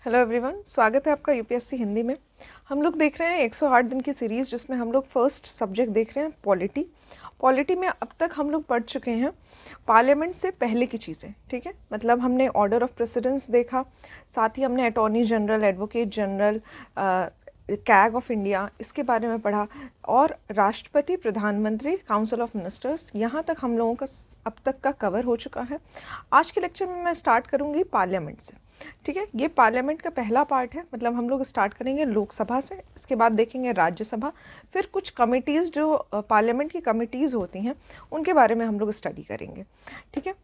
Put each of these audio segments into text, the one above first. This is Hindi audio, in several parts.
हेलो एवरीवन, स्वागत है आपका यूपीएससी हिंदी में। हम लोग देख रहे हैं 108 दिन की सीरीज़, जिसमें हम लोग फर्स्ट सब्जेक्ट देख रहे हैं पॉलिटी में अब तक हम लोग पढ़ चुके हैं पार्लियामेंट से पहले की चीज़ें। ठीक है, मतलब हमने ऑर्डर ऑफ प्रेसिडेंस देखा, साथ ही हमने attorney general, advocate general, CAG of India, इसके बारे में पढ़ा, और राष्ट्रपति, प्रधानमंत्री, काउंसिल ऑफ मिनिस्टर्स, यहाँ तक हम लोगों का अब तक का कवर हो चुका है। आज के लेक्चर में मैं स्टार्ट करूँगी पार्लियामेंट से। ठीक है, ये पार्लियामेंट का पहला पार्ट है, मतलब हम लोग स्टार्ट करेंगे लोकसभा से, इसके बाद देखेंगे राज्यसभा, फिर कुछ कमिटीज़ जो पार्लियामेंट की कमिटीज़ होती हैं उनके बारे में हम लोग स्टडी करेंगे। ठीक है,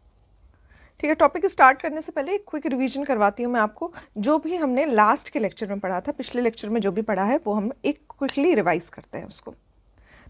ठीक है। टॉपिक स्टार्ट करने से पहले एक क्विक रिवीजन करवाती हूँ मैं आपको। जो भी हमने लास्ट के लेक्चर में पढ़ा था, पिछले लेक्चर में जो भी पढ़ा है, वो हम एक क्विकली रिवाइज करते हैं उसको।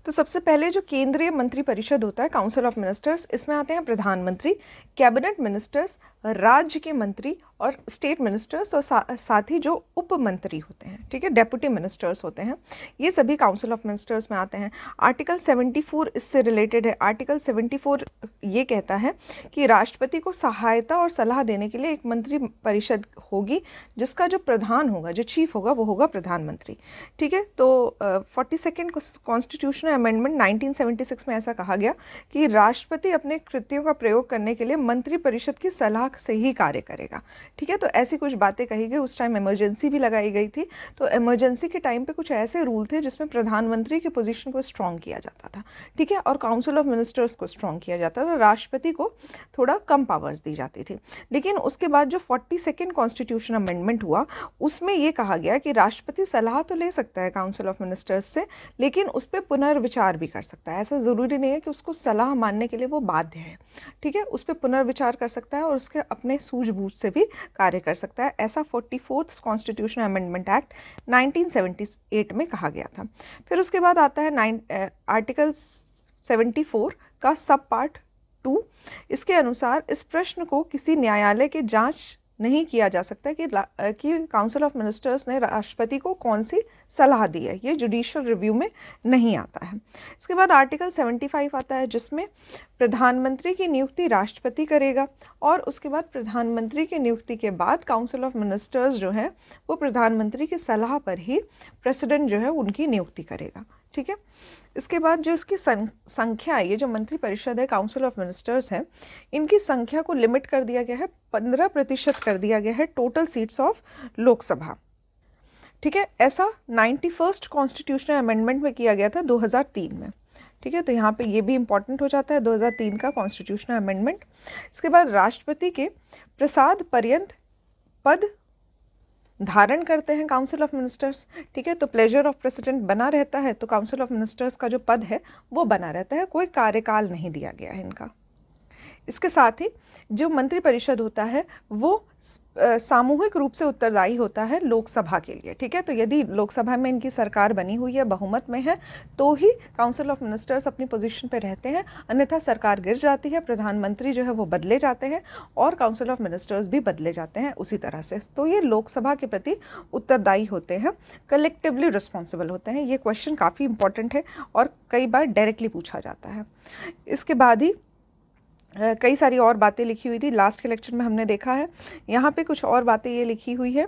तो सबसे पहले जो केंद्रीय मंत्री परिषद होता है, काउंसिल ऑफ मिनिस्टर्स, इसमें आते हैं प्रधानमंत्री, कैबिनेट मिनिस्टर्स, राज्य के मंत्री और स्टेट मिनिस्टर्स, और साथ ही जो उप मंत्री होते हैं, ठीक है, डेप्यूटी मिनिस्टर्स होते हैं, ये सभी काउंसिल ऑफ मिनिस्टर्स में आते हैं। आर्टिकल 74 इससे रिलेटेड है। आर्टिकल 74 ये कहता है कि राष्ट्रपति को सहायता और सलाह देने के लिए एक मंत्री परिषद होगी, जिसका जो प्रधान होगा, जो चीफ होगा, वो होगा प्रधानमंत्री। ठीक है, तो 42nd कॉन्स्टिट्यूशनल अमेंडमेंट 1976 में ऐसा कहा गया कि राष्ट्रपति अपने कृत्यों का प्रयोग करने के लिए मंत्री परिषद की सलाह से ही कार्य करेगा। ठीक है, तो ऐसी कुछ बातें कही गई। उस टाइम इमरजेंसी भी लगाई गई थी, तो इमरजेंसी के टाइम पे कुछ ऐसे रूल थे जिसमें प्रधानमंत्री की पोजीशन को स्ट्रॉन्ग किया जाता था। ठीक है, और काउंसिल ऑफ मिनिस्टर्स को स्ट्रॉन्ग किया जाता था, राष्ट्रपति को थोड़ा कम पावर्स दी जाती थी। लेकिन उसके बाद जो 42nd कॉन्स्टिट्यूशन अमेंडमेंट हुआ, उसमें यह कहा गया कि राष्ट्रपति सलाह तो ले सकता है काउंसिल ऑफ मिनिस्टर्स से, लेकिन उस पर पुनर्विचार भी कर सकता है। ऐसा ज़रूरी नहीं है कि उसको सलाह मानने के लिए वो बाध्य है। ठीक है, उस पर पुनर्विचार कर सकता है और उसके अपने सूझबूझ से भी कार्य कर सकता है। ऐसा 44th कॉन्स्टिट्यूशन अमेंडमेंट एक्ट 1978 में कहा गया था। फिर उसके बाद आता है आर्टिकल 74 का सब पार्ट 2। इसके अनुसार इस प्रश्न को किसी न्यायालय के जांच नहीं किया जा सकता कि काउंसिल ऑफ मिनिस्टर्स ने राष्ट्रपति को कौन सी सलाह दी है, ये जुडिशियल रिव्यू में नहीं आता है। इसके बाद आर्टिकल 75 आता है, जिसमें प्रधानमंत्री की नियुक्ति राष्ट्रपति करेगा, और उसके बाद प्रधानमंत्री की नियुक्ति के बाद काउंसिल ऑफ मिनिस्टर्स जो है वो प्रधानमंत्री की सलाह पर ही प्रेसिडेंट जो है उनकी नियुक्ति करेगा। ठीक है, इसके बाद जो इसकी संख्या है, ये जो मंत्री परिषद है, काउंसिल ऑफ मिनिस्टर्स है, इनकी संख्या को लिमिट कर दिया गया है, 15% कर दिया गया है टोटल सीट्स ऑफ लोकसभा। ठीक है, ऐसा 91st कॉन्स्टिट्यूशनल अमेंडमेंट में किया गया था 2003 में। ठीक है, तो यहाँ पे ये भी इंपॉर्टेंट हो जाता है 2003 का कॉन्स्टिट्यूशनल अमेंडमेंट। इसके बाद राष्ट्रपति के प्रसाद पर्यंत पद धारण करते हैं काउंसिल ऑफ मिनिस्टर्स। ठीक है, तो प्लेजर ऑफ प्रेसिडेंट बना रहता है, तो काउंसिल ऑफ मिनिस्टर्स का जो पद है वो बना रहता है, कोई कार्यकाल नहीं दिया गया है इनका। इसके साथ ही जो मंत्री परिषद होता है वो सामूहिक रूप से उत्तरदायी होता है लोकसभा के लिए। ठीक है, तो यदि लोकसभा में इनकी सरकार बनी हुई है, बहुमत में है, तो ही काउंसिल ऑफ मिनिस्टर्स अपनी पोजीशन पे रहते हैं, अन्यथा सरकार गिर जाती है, प्रधानमंत्री जो है वो बदले जाते हैं और काउंसिल ऑफ मिनिस्टर्स भी बदले जाते हैं उसी तरह से। तो ये लोकसभा के प्रति उत्तरदायी होते हैं, कलेक्टिवली रिस्पॉन्सिबल होते हैं। ये क्वेश्चन काफ़ी इंपॉर्टेंट है और कई बार डायरेक्टली पूछा जाता है। इसके बाद ही कई सारी और बातें लिखी हुई थी, लास्ट के लेक्चर में हमने देखा है। यहाँ पे कुछ और बातें ये लिखी हुई है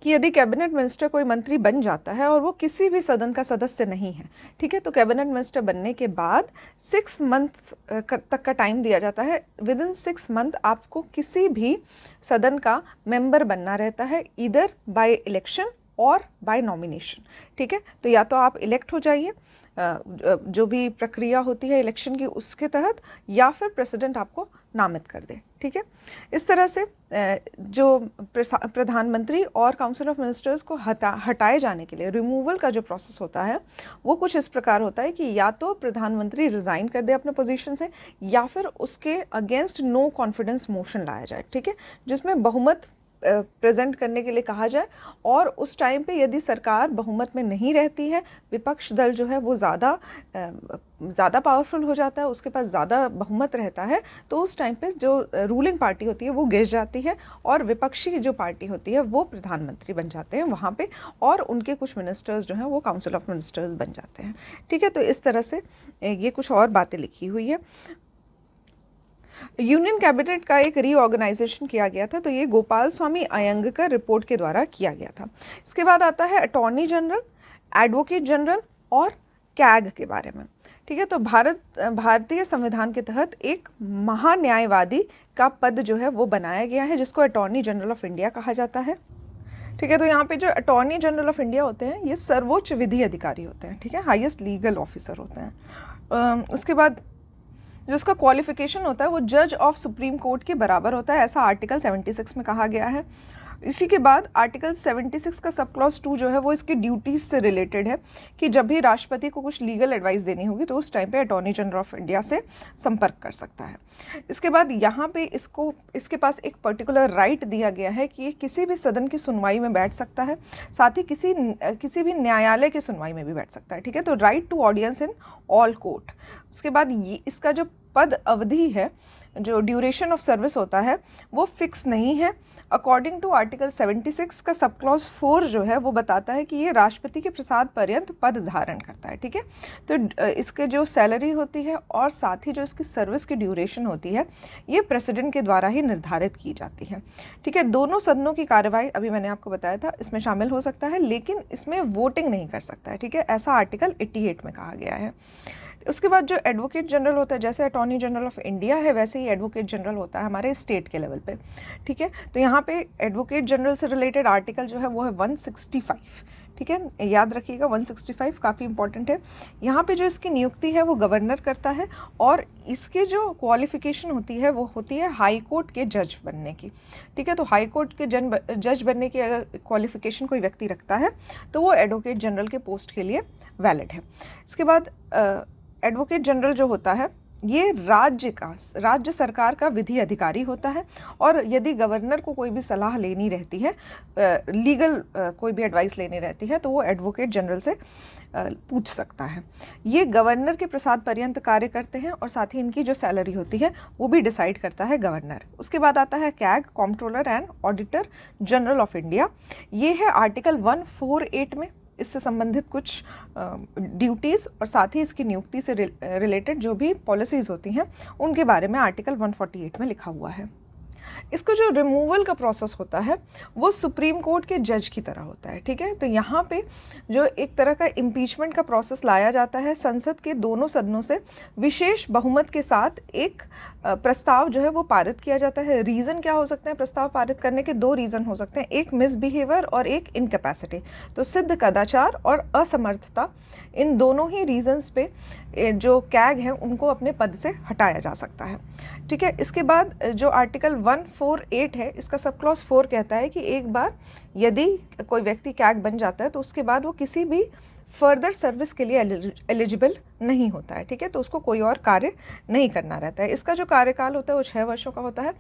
कि यदि कैबिनेट मिनिस्टर कोई मंत्री बन जाता है और वो किसी भी सदन का सदस्य नहीं है, ठीक है, तो कैबिनेट मिनिस्टर बनने के बाद 6 मंथ तक का टाइम दिया जाता है। विदिन 6 मंथ आपको किसी भी सदन का मेंबर बनना रहता है, इधर बाय इलेक्शन और बाय नॉमिनेशन। ठीक है, तो या तो आप इलेक्ट हो जाइए, जो भी प्रक्रिया होती है इलेक्शन की उसके तहत, या फिर प्रेसिडेंट आपको नामित कर दे। ठीक है, इस तरह से जो प्रधानमंत्री और काउंसिल ऑफ मिनिस्टर्स को हटाए जाने के लिए रिमूवल का जो प्रोसेस होता है वो कुछ इस प्रकार होता है कि या तो प्रधानमंत्री रिज़ाइन कर दे अपने पोजीशन से, या फिर उसके अगेंस्ट नो कॉन्फिडेंस मोशन लाया जाए। ठीक है, जिसमें बहुमत प्रेजेंट करने के लिए कहा जाए, और उस टाइम पे यदि सरकार बहुमत में नहीं रहती है, विपक्ष दल जो है वो ज़्यादा पावरफुल हो जाता है, उसके पास ज़्यादा बहुमत रहता है, तो उस टाइम पे जो रूलिंग पार्टी होती है वो गिर जाती है और विपक्षी जो पार्टी होती है वो प्रधानमंत्री बन जाते हैं वहाँ पे, और उनके कुछ मिनिस्टर्स जो हैं वो काउंसिल ऑफ मिनिस्टर्स बन जाते हैं। ठीक है, तो इस तरह से ये कुछ और बातें लिखी हुई है। यूनियन कैबिनेट का एक रीऑर्गेनाइजेशन किया गया था, तो ये गोपाल स्वामी अयंगकर रिपोर्ट के द्वारा किया गया था। इसके बाद आता है अटॉर्नी जनरल, एडवोकेट जनरल और कैग के बारे में। ठीक है, तो भारतीय संविधान के तहत एक महान्यायवादी का पद जो है वो बनाया गया है, जिसको अटॉर्नी जनरल ऑफ इंडिया कहा जाता है। ठीक है, तो यहाँ पे जो अटॉर्नी जनरल ऑफ इंडिया होते हैं ये सर्वोच्च विधि अधिकारी होते हैं। ठीक है, हाईएस्ट लीगल ऑफिसर होते हैं। उसके बाद जो उसका क्वालिफिकेशन होता है वो जज ऑफ सुप्रीम कोर्ट के बराबर होता है, ऐसा आर्टिकल 76 में कहा गया है। इसी के बाद आर्टिकल 76 का सब क्लॉज 2 जो है वो इसकी ड्यूटीज़ से रिलेटेड है कि जब भी राष्ट्रपति को कुछ लीगल एडवाइस देनी होगी तो उस टाइम पे अटॉर्नी जनरल ऑफ इंडिया से संपर्क कर सकता है। इसके बाद यहाँ पे इसके पास एक पर्टिकुलर राइट दिया गया है कि ये किसी भी सदन की सुनवाई में बैठ सकता है, साथ ही किसी भी न्यायालय की सुनवाई में भी बैठ सकता है। ठीक है, तो right to audience in all court. उसके बाद ये इसका जो पद अवधि है, जो ड्यूरेशन ऑफ सर्विस होता है वो फिक्स नहीं है। अकॉर्डिंग टू आर्टिकल 76 का सब क्लॉज 4 जो है वो बताता है कि ये राष्ट्रपति के प्रसाद पर्यंत पद धारण करता है। ठीक है, तो इसके जो सैलरी होती है और साथ ही जो इसकी सर्विस की ड्यूरेशन होती है ये प्रेसिडेंट के द्वारा ही निर्धारित की जाती है। ठीक है, दोनों सदनों की कार्यवाही अभी मैंने आपको बताया था इसमें शामिल हो सकता है, लेकिन इसमें वोटिंग नहीं कर सकता है। ठीक है, ऐसा आर्टिकल 88 में कहा गया है। उसके बाद जो एडवोकेट जनरल होता है, जैसे अटॉर्नी जनरल ऑफ इंडिया है वैसे ही एडवोकेट जनरल होता है हमारे स्टेट के लेवल पे। ठीक है, तो यहाँ पे एडवोकेट जनरल से रिलेटेड आर्टिकल जो है वो है 165। ठीक है, याद रखिएगा 165 काफ़ी इंपॉर्टेंट है। यहाँ पे जो इसकी नियुक्ति है वो गवर्नर करता है और इसके जो क्वालिफिकेशन होती है वो होती है हाई कोर्ट के जज बनने की। ठीक है, तो हाई कोर्ट के जज बनने की अगर क्वालिफिकेशन कोई व्यक्ति रखता है तो वो एडवोकेट जनरल के पोस्ट के लिए वैलिड है। इसके बाद एडवोकेट जनरल जो होता है ये राज्य सरकार का विधि अधिकारी होता है, और यदि गवर्नर को कोई भी सलाह लेनी रहती है, लीगल कोई भी एडवाइस लेनी रहती है, तो वो एडवोकेट जनरल से पूछ सकता है। ये गवर्नर के प्रसाद पर्यंत कार्य करते हैं और साथ ही इनकी जो सैलरी होती है वो भी डिसाइड करता है गवर्नर। उसके बाद आता है CAG, comptroller and auditor general of India. ये है आर्टिकल 148 में, इससे संबंधित कुछ ड्यूटीज़ और साथ ही इसकी नियुक्ति से रिलेटेड जो भी पॉलिसीज़ होती हैं उनके बारे में आर्टिकल 148 में लिखा हुआ है। इसका जो रिमूवल का प्रोसेस होता है वो सुप्रीम कोर्ट के जज की तरह होता है। ठीक है, तो यहाँ पे जो एक तरह का इम्पीचमेंट का प्रोसेस लाया जाता है, संसद के दोनों सदनों से विशेष बहुमत के साथ एक प्रस्ताव जो है वो पारित किया जाता है। रीज़न क्या हो सकते हैं प्रस्ताव पारित करने के? 2 रीज़न हो सकते हैं, एक मिसबिहेवियर और एक इनकैपेसिटी। तो सिद्ध कदाचार और असमर्थता, इन दोनों ही रीजंस पे जो कैग हैं उनको अपने पद से हटाया जा सकता है। ठीक है, इसके बाद जो आर्टिकल 148 है इसका सब क्लॉज 4 कहता है कि एक बार यदि कोई व्यक्ति कैग बन जाता है तो उसके बाद वो किसी भी फर्दर सर्विस के लिए एलिजिबल नहीं होता है। ठीक है, तो उसको कोई और कार्य नहीं करना रहता है। इसका जो कार्यकाल होता है वो 6 वर्षों का होता है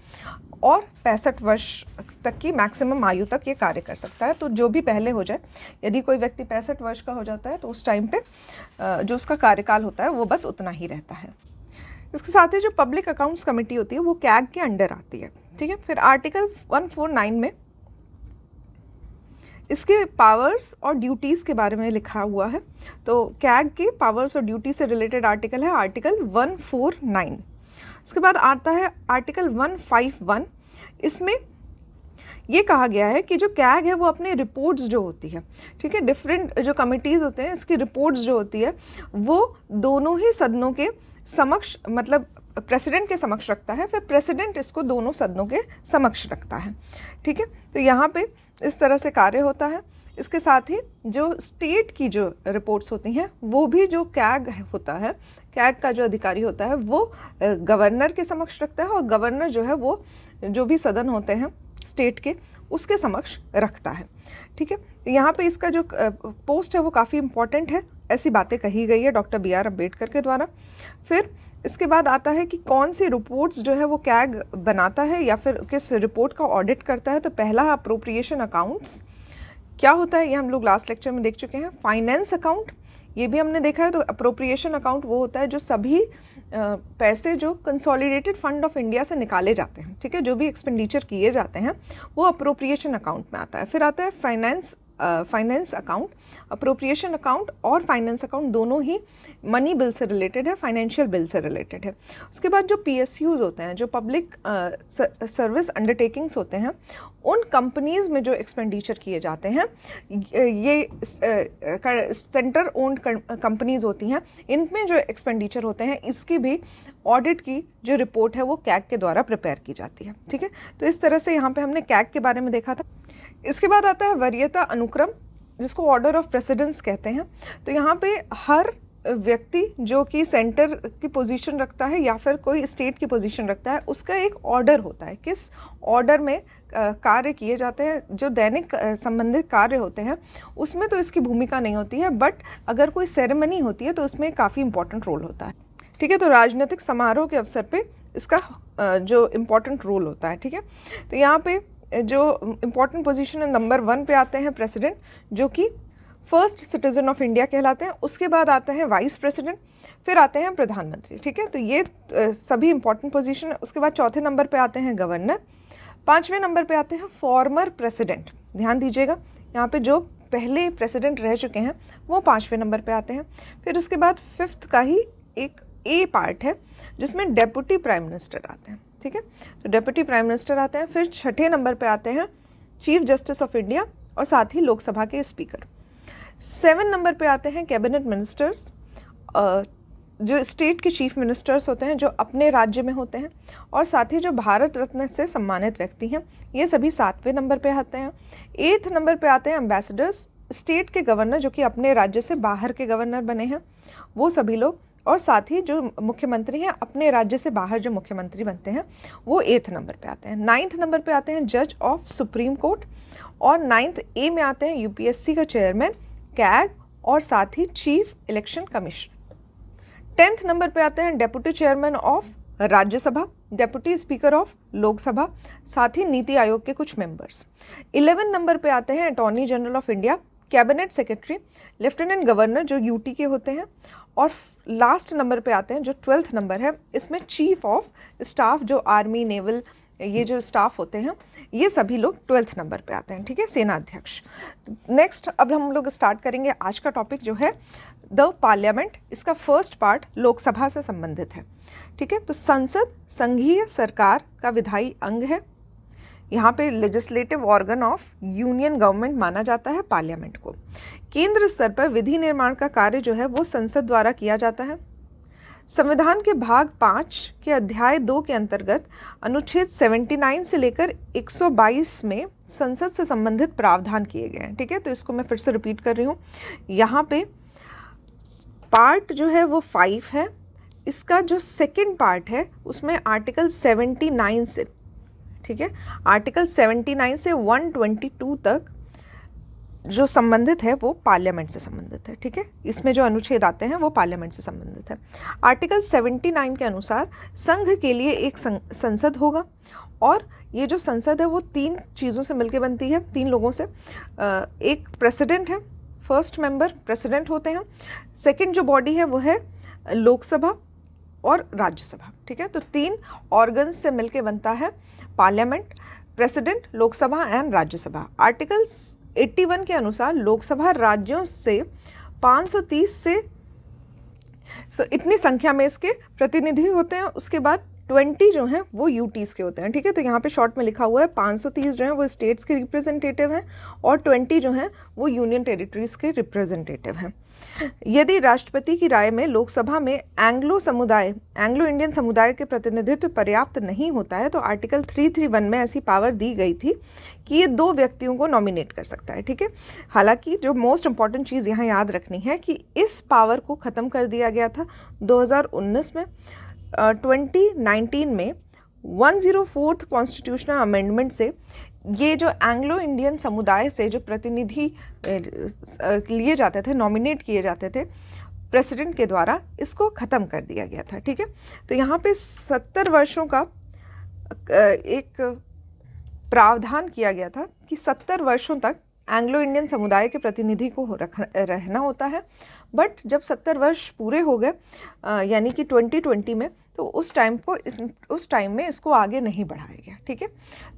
और 65 वर्ष तक की मैक्सिमम आयु तक ये कार्य कर सकता है। तो जो भी पहले हो जाए, यदि कोई व्यक्ति 65 वर्ष का हो जाता है तो उस टाइम पे जो उसका कार्यकाल होता है वो बस उतना ही रहता है। इसके साथ ही जो पब्लिक अकाउंट्स कमेटी होती है वो कैग के अंडर आती है। ठीक है, फिर आर्टिकल 149 में इसके पावर्स और ड्यूटीज़ के बारे में लिखा हुआ है। तो कैग के पावर्स और ड्यूटी से रिलेटेड आर्टिकल है आर्टिकल 149। उसके बाद आता है आर्टिकल 151। इसमें ये कहा गया है कि जो कैग है वो अपने रिपोर्ट्स जो होती है, ठीक है, डिफरेंट जो कमिटीज़ होते हैं इसकी रिपोर्ट्स जो होती है वो दोनों ही सदनों के समक्ष, मतलब प्रेसिडेंट के समक्ष रखता है, फिर प्रेसिडेंट इसको दोनों सदनों के समक्ष रखता है। ठीक है, तो यहाँ पे इस तरह से कार्य होता है। इसके साथ ही जो स्टेट की जो रिपोर्ट्स होती हैं वो भी जो कैग होता है, कैग का जो अधिकारी होता है वो गवर्नर के समक्ष रखता है और गवर्नर जो है वो जो भी सदन होते हैं स्टेट के उसके समक्ष रखता है। ठीक है, यहाँ पे इसका जो पोस्ट है वो काफ़ी इम्पॉर्टेंट है, ऐसी बातें कही गई है डॉक्टर BR अम्बेडकर के द्वारा। फिर इसके बाद आता है कि कौन सी रिपोर्ट्स जो है वो कैग बनाता है या फिर किस रिपोर्ट का ऑडिट करता है। तो पहला अप्रोप्रिएशन अकाउंट्स क्या होता है ये हम लोग लास्ट लेक्चर में देख चुके हैं। फाइनेंस अकाउंट ये भी हमने देखा है। तो अप्रोप्रिएशन अकाउंट वो होता है जो सभी पैसे जो कंसोलिडेटेड फंड ऑफ इंडिया से निकाले जाते हैं, ठीक है, जो भी एक्सपेंडिचर किए जाते हैं वो अप्रोप्रिएशन अकाउंट में आता है। फिर आता है finance finance account, appropriation account और फाइनेंस अकाउंट दोनों ही मनी बिल से रिलेटेड है, फाइनेंशियल बिल से रिलेटेड है। उसके बाद जो PSUs होते हैं, जो पब्लिक सर्विस अंडरटेकिंग्स होते हैं, उन कंपनीज़ में जो एक्सपेंडिचर किए जाते हैं, ये सेंटर ओन्ड कंपनीज़ होती हैं, इनमें जो एक्सपेंडिचर होते हैं इसकी भी ऑडिट की जो रिपोर्ट है वो कैग के द्वारा प्रिपेयर की जाती है। ठीक है, तो इस तरह से यहाँ पे हमने कैग के बारे में देखा था। इसके बाद आता है वरीयता अनुक्रम, जिसको ऑर्डर ऑफ प्रेसिडेंस कहते हैं। तो यहाँ पे हर व्यक्ति जो कि सेंटर की पोजीशन रखता है या फिर कोई स्टेट की पोजीशन रखता है, उसका एक ऑर्डर होता है, किस ऑर्डर में कार्य किए जाते हैं। जो दैनिक संबंधित कार्य होते हैं उसमें तो इसकी भूमिका नहीं होती है, बट अगर कोई सेरेमनी होती है तो उसमें काफ़ी इंपॉर्टेंट रोल होता है। ठीक है, तो राजनीतिक समारोह के अवसर पे इसका जो इम्पोर्टेंट रोल होता है। ठीक है, तो यहाँ पे जो इम्पोर्टेंट पोजीशन है, नंबर 1 पे आते हैं प्रेसिडेंट, जो कि फर्स्ट सिटीजन ऑफ इंडिया कहलाते हैं। उसके बाद आते हैं वाइस प्रेसिडेंट, फिर आते हैं प्रधानमंत्री। ठीक है, तो ये सभी इंपॉर्टेंट पोजीशन है। उसके बाद चौथे नंबर पे आते हैं गवर्नर, 5वें नंबर पे आते हैं फॉर्मर प्रेसिडेंट। ध्यान दीजिएगा, यहाँ पे जो पहले प्रेसिडेंट रह चुके हैं वो 5वें नंबर पे आते हैं। फिर उसके बाद 5th का ही एक ए पार्ट है जिसमें डेप्यूटी प्राइम मिनिस्टर आते हैं। ठीक है, तो डेप्यूटी प्राइम मिनिस्टर आते हैं। फिर 6ठे नंबर पे आते हैं चीफ जस्टिस ऑफ इंडिया और साथ ही लोकसभा के स्पीकर। 7 नंबर पे आते हैं कैबिनेट मिनिस्टर्स, जो स्टेट के चीफ मिनिस्टर्स होते हैं, जो अपने राज्य में होते हैं, और साथ ही जो भारत रत्न से सम्मानित व्यक्ति हैं, ये सभी 7वें नंबर पे आते हैं। 8th नंबर पे आते हैं एम्बेसडर्स, स्टेट के गवर्नर जो कि अपने राज्य से बाहर के गवर्नर बने हैं, वो सभी लोग, और साथ ही जो मुख्यमंत्री हैं अपने राज्य से बाहर जो मुख्यमंत्री बनते हैं वो 8th नंबर पे आते हैं। 9th नंबर पे आते हैं जज ऑफ सुप्रीम कोर्ट, और 9th ए में आते हैं UPSC का चेयरमैन, कैग और साथ ही chief election commission. 10th number पे आते हैं deputy chairman of Rajya Sabha, deputy speaker of Lok Sabha, साथ ही नीति आयोग के कुछ मेंबर्स। 11 नंबर पे आते हैं attorney general of India, cabinet secretary, lieutenant governor जो UT के होते हैं, और लास्ट नंबर पे आते हैं जो 12th नंबर है, इसमें चीफ ऑफ स्टाफ, जो आर्मी नेवल ये जो स्टाफ होते हैं ये सभी लोग 12th नंबर पे आते हैं। ठीक है, सेना अध्यक्ष। नेक्स्ट अब हम लोग स्टार्ट करेंगे आज का टॉपिक जो है द पार्लियामेंट। इसका फर्स्ट पार्ट लोकसभा से संबंधित है। ठीक है, तो संसद संघीय सरकार का विधायी अंग है। यहाँ पे legislative organ of union government माना जाता है पार्लियामेंट को। केंद्र स्तर पर विधि निर्माण का कार्य जो है वो संसद द्वारा किया जाता है। संविधान के भाग 5 के अध्याय 2 के अंतर्गत अनुच्छेद 79 से लेकर 122 में संसद से संबंधित प्रावधान किए गए हैं। ठीक है, तो इसको मैं फिर से रिपीट कर रही हूँ। यहाँ पे पार्ट जो है वो 5 है, इसका जो सेकंड पार्ट है उसमें आर्टिकल 79 से, ठीक है, आर्टिकल 79 से 122 तक जो संबंधित है वो पार्लियामेंट से संबंधित है। ठीक है, इसमें जो अनुच्छेद आते हैं वो पार्लियामेंट से संबंधित है। आर्टिकल 79 के अनुसार संघ के लिए एक संसद होगा, और ये जो संसद है वो 3 चीज़ों से मिलकर बनती है, 3 लोगों से। एक प्रेसिडेंट है, फर्स्ट मेंबर प्रेसिडेंट होते हैं। सेकंड जो बॉडी है वो है लोकसभा और राज्यसभा। ठीक है, तो 3 ऑर्गन्स से मिलकर बनता है parliament, president, Lok Sabha and Rajya Sabha. Article 81 के अनुसार लोकसभा राज्यों से 530 से इतनी संख्या में इसके प्रतिनिधि होते हैं। उसके बाद 20 जो हैं वो यूटीज़ के होते हैं। ठीक है, तो यहाँ पे शॉर्ट में लिखा हुआ है 530 जो हैं वो स्टेट्स के रिप्रेजेंटेटिव हैं, और 20 जो हैं वो यूनियन टेरिटरीज़ के रिप्रेजेंटेटिव हैं। यदि राष्ट्रपति की राय में लोकसभा में एंग्लो इंडियन समुदाय के प्रतिनिधित्व पर्याप्त नहीं होता है, तो आर्टिकल 331 में ऐसी पावर दी गई थी कि ये 2 व्यक्तियों को नॉमिनेट कर सकता है। ठीक है, हालांकि जो मोस्ट इंपॉर्टेंट चीज़ यहाँ याद रखनी है कि इस पावर को ख़त्म कर दिया गया था 2019 में। 2019 में 104th कॉन्स्टिट्यूशनल अमेंडमेंट से ये जो एंग्लो इंडियन समुदाय से जो प्रतिनिधि लिए जाते थे, नॉमिनेट किए जाते थे प्रेसिडेंट के द्वारा, इसको ख़त्म कर दिया गया था। ठीक है, तो यहाँ पे 70 वर्षों का एक प्रावधान किया गया था कि 70 वर्षों तक एंग्लो इंडियन समुदाय के प्रतिनिधि को रहना होता है। बट जब 70 वर्ष पूरे हो गए यानी कि 2020 में, तो उस टाइम में इसको आगे नहीं बढ़ाया गया। ठीक है,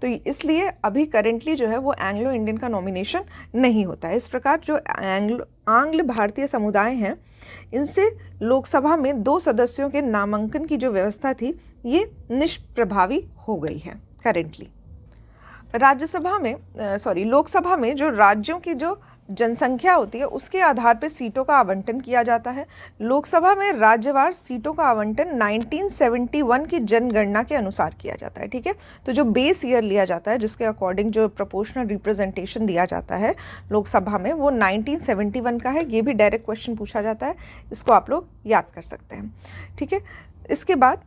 तो इसलिए अभी करेंटली जो है वो एंग्लो इंडियन का नॉमिनेशन नहीं होता है। इस प्रकार जो आंग्ल भारतीय समुदाय हैं, इनसे लोकसभा में 2 सदस्यों के नामांकन की जो व्यवस्था थी ये निष्प्रभावी हो गई है करेंटली। लोकसभा में जो राज्यों की जो जनसंख्या होती है उसके आधार पर सीटों का आवंटन किया जाता है। लोकसभा में राज्यवार सीटों का आवंटन 1971 की जनगणना के अनुसार किया जाता है। ठीक है, तो जो बेस ईयर लिया जाता है जिसके अकॉर्डिंग जो प्रोपोर्शनल रिप्रेजेंटेशन दिया जाता है लोकसभा में, वो 1971 का है। ये भी डायरेक्ट क्वेश्चन पूछा जाता है, इसको आप लोग याद कर सकते हैं। ठीक है, इसके बाद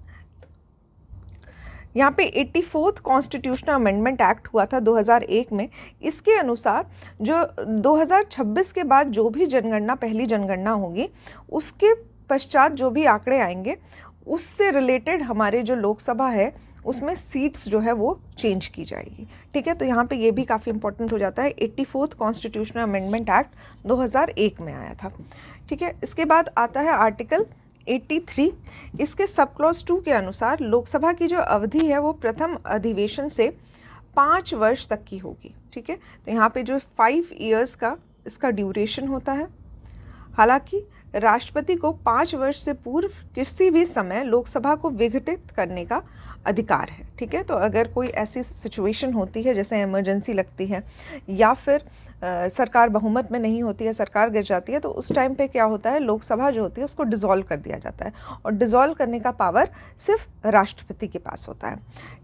यहाँ पे 84th कॉन्स्टिट्यूशनल अमेंडमेंट एक्ट हुआ था 2001 में। इसके अनुसार जो 2026 के बाद जो भी जनगणना, पहली जनगणना होगी, उसके पश्चात जो भी आंकड़े आएंगे उससे रिलेटेड हमारे जो लोकसभा है उसमें सीट्स जो है वो चेंज की जाएगी। ठीक है, तो यहाँ पे ये भी काफ़ी इंपॉर्टेंट हो जाता है। 84th कॉन्स्टिट्यूशनल अमेंडमेंट एक्ट 2001 में आया था। ठीक है, इसके बाद आता है आर्टिकल 83। इसके सब क्लॉज 2 के अनुसार लोकसभा की जो अवधि है वो प्रथम अधिवेशन से 5 वर्ष तक की होगी। ठीक है, तो यहाँ पे जो 5 इयर्स का इसका ड्यूरेशन होता है। हालांकि राष्ट्रपति को 5 वर्ष से पूर्व किसी भी समय लोकसभा को विघटित करने का अधिकार है। ठीक है, तो अगर कोई ऐसी सिचुएशन होती है जैसे इमरजेंसी लगती है या फिर सरकार बहुमत में नहीं होती है, सरकार गिर जाती है, तो उस टाइम पे क्या होता है, लोकसभा जो होती है उसको डिसॉल्व कर दिया जाता है और डिसॉल्व करने का पावर सिर्फ राष्ट्रपति के पास होता है।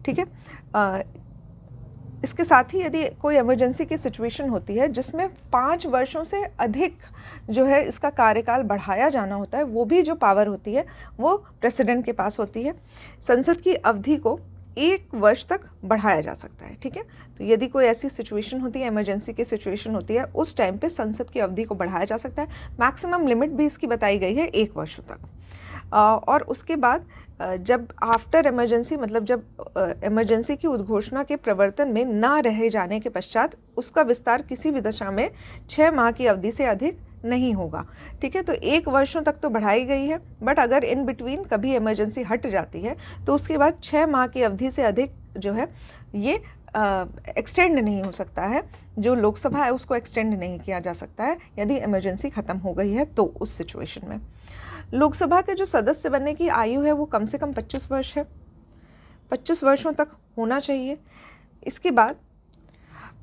ठीक है, इसके साथ ही यदि कोई इमरजेंसी की सिचुएशन होती है जिसमें 5 वर्षों से अधिक जो है इसका कार्यकाल बढ़ाया जाना होता है, वो भी जो पावर होती है वो प्रेसिडेंट के पास होती है। संसद की अवधि को 1 वर्ष तक बढ़ाया जा सकता है। ठीक है, तो यदि कोई ऐसी सिचुएशन होती है, इमरजेंसी की सिचुएशन होती है, उस टाइम पे संसद की अवधि को बढ़ाया जा सकता है। मैक्सिमम लिमिट भी इसकी बताई गई है 1 वर्ष तक। और उसके बाद जब आफ्टर इमरजेंसी, मतलब जब इमरजेंसी की उद्घोषणा के प्रवर्तन में ना रहे जाने के पश्चात उसका विस्तार किसी भी दशा में 6 माह की अवधि से अधिक नहीं होगा। ठीक है, तो 1 वर्षों तक तो बढ़ाई गई है, बट अगर इन बिटवीन कभी इमरजेंसी हट जाती है तो उसके बाद 6 माह की अवधि से अधिक जो है ये एक्सटेंड नहीं हो सकता है। जो लोकसभा है उसको एक्सटेंड नहीं किया जा सकता है यदि इमरजेंसी ख़त्म हो गई है तो उस सिचुएशन में। लोकसभा के जो सदस्य बनने की आयु है वो कम से कम 25 वर्ष है, 25 वर्षों तक होना चाहिए। इसके बाद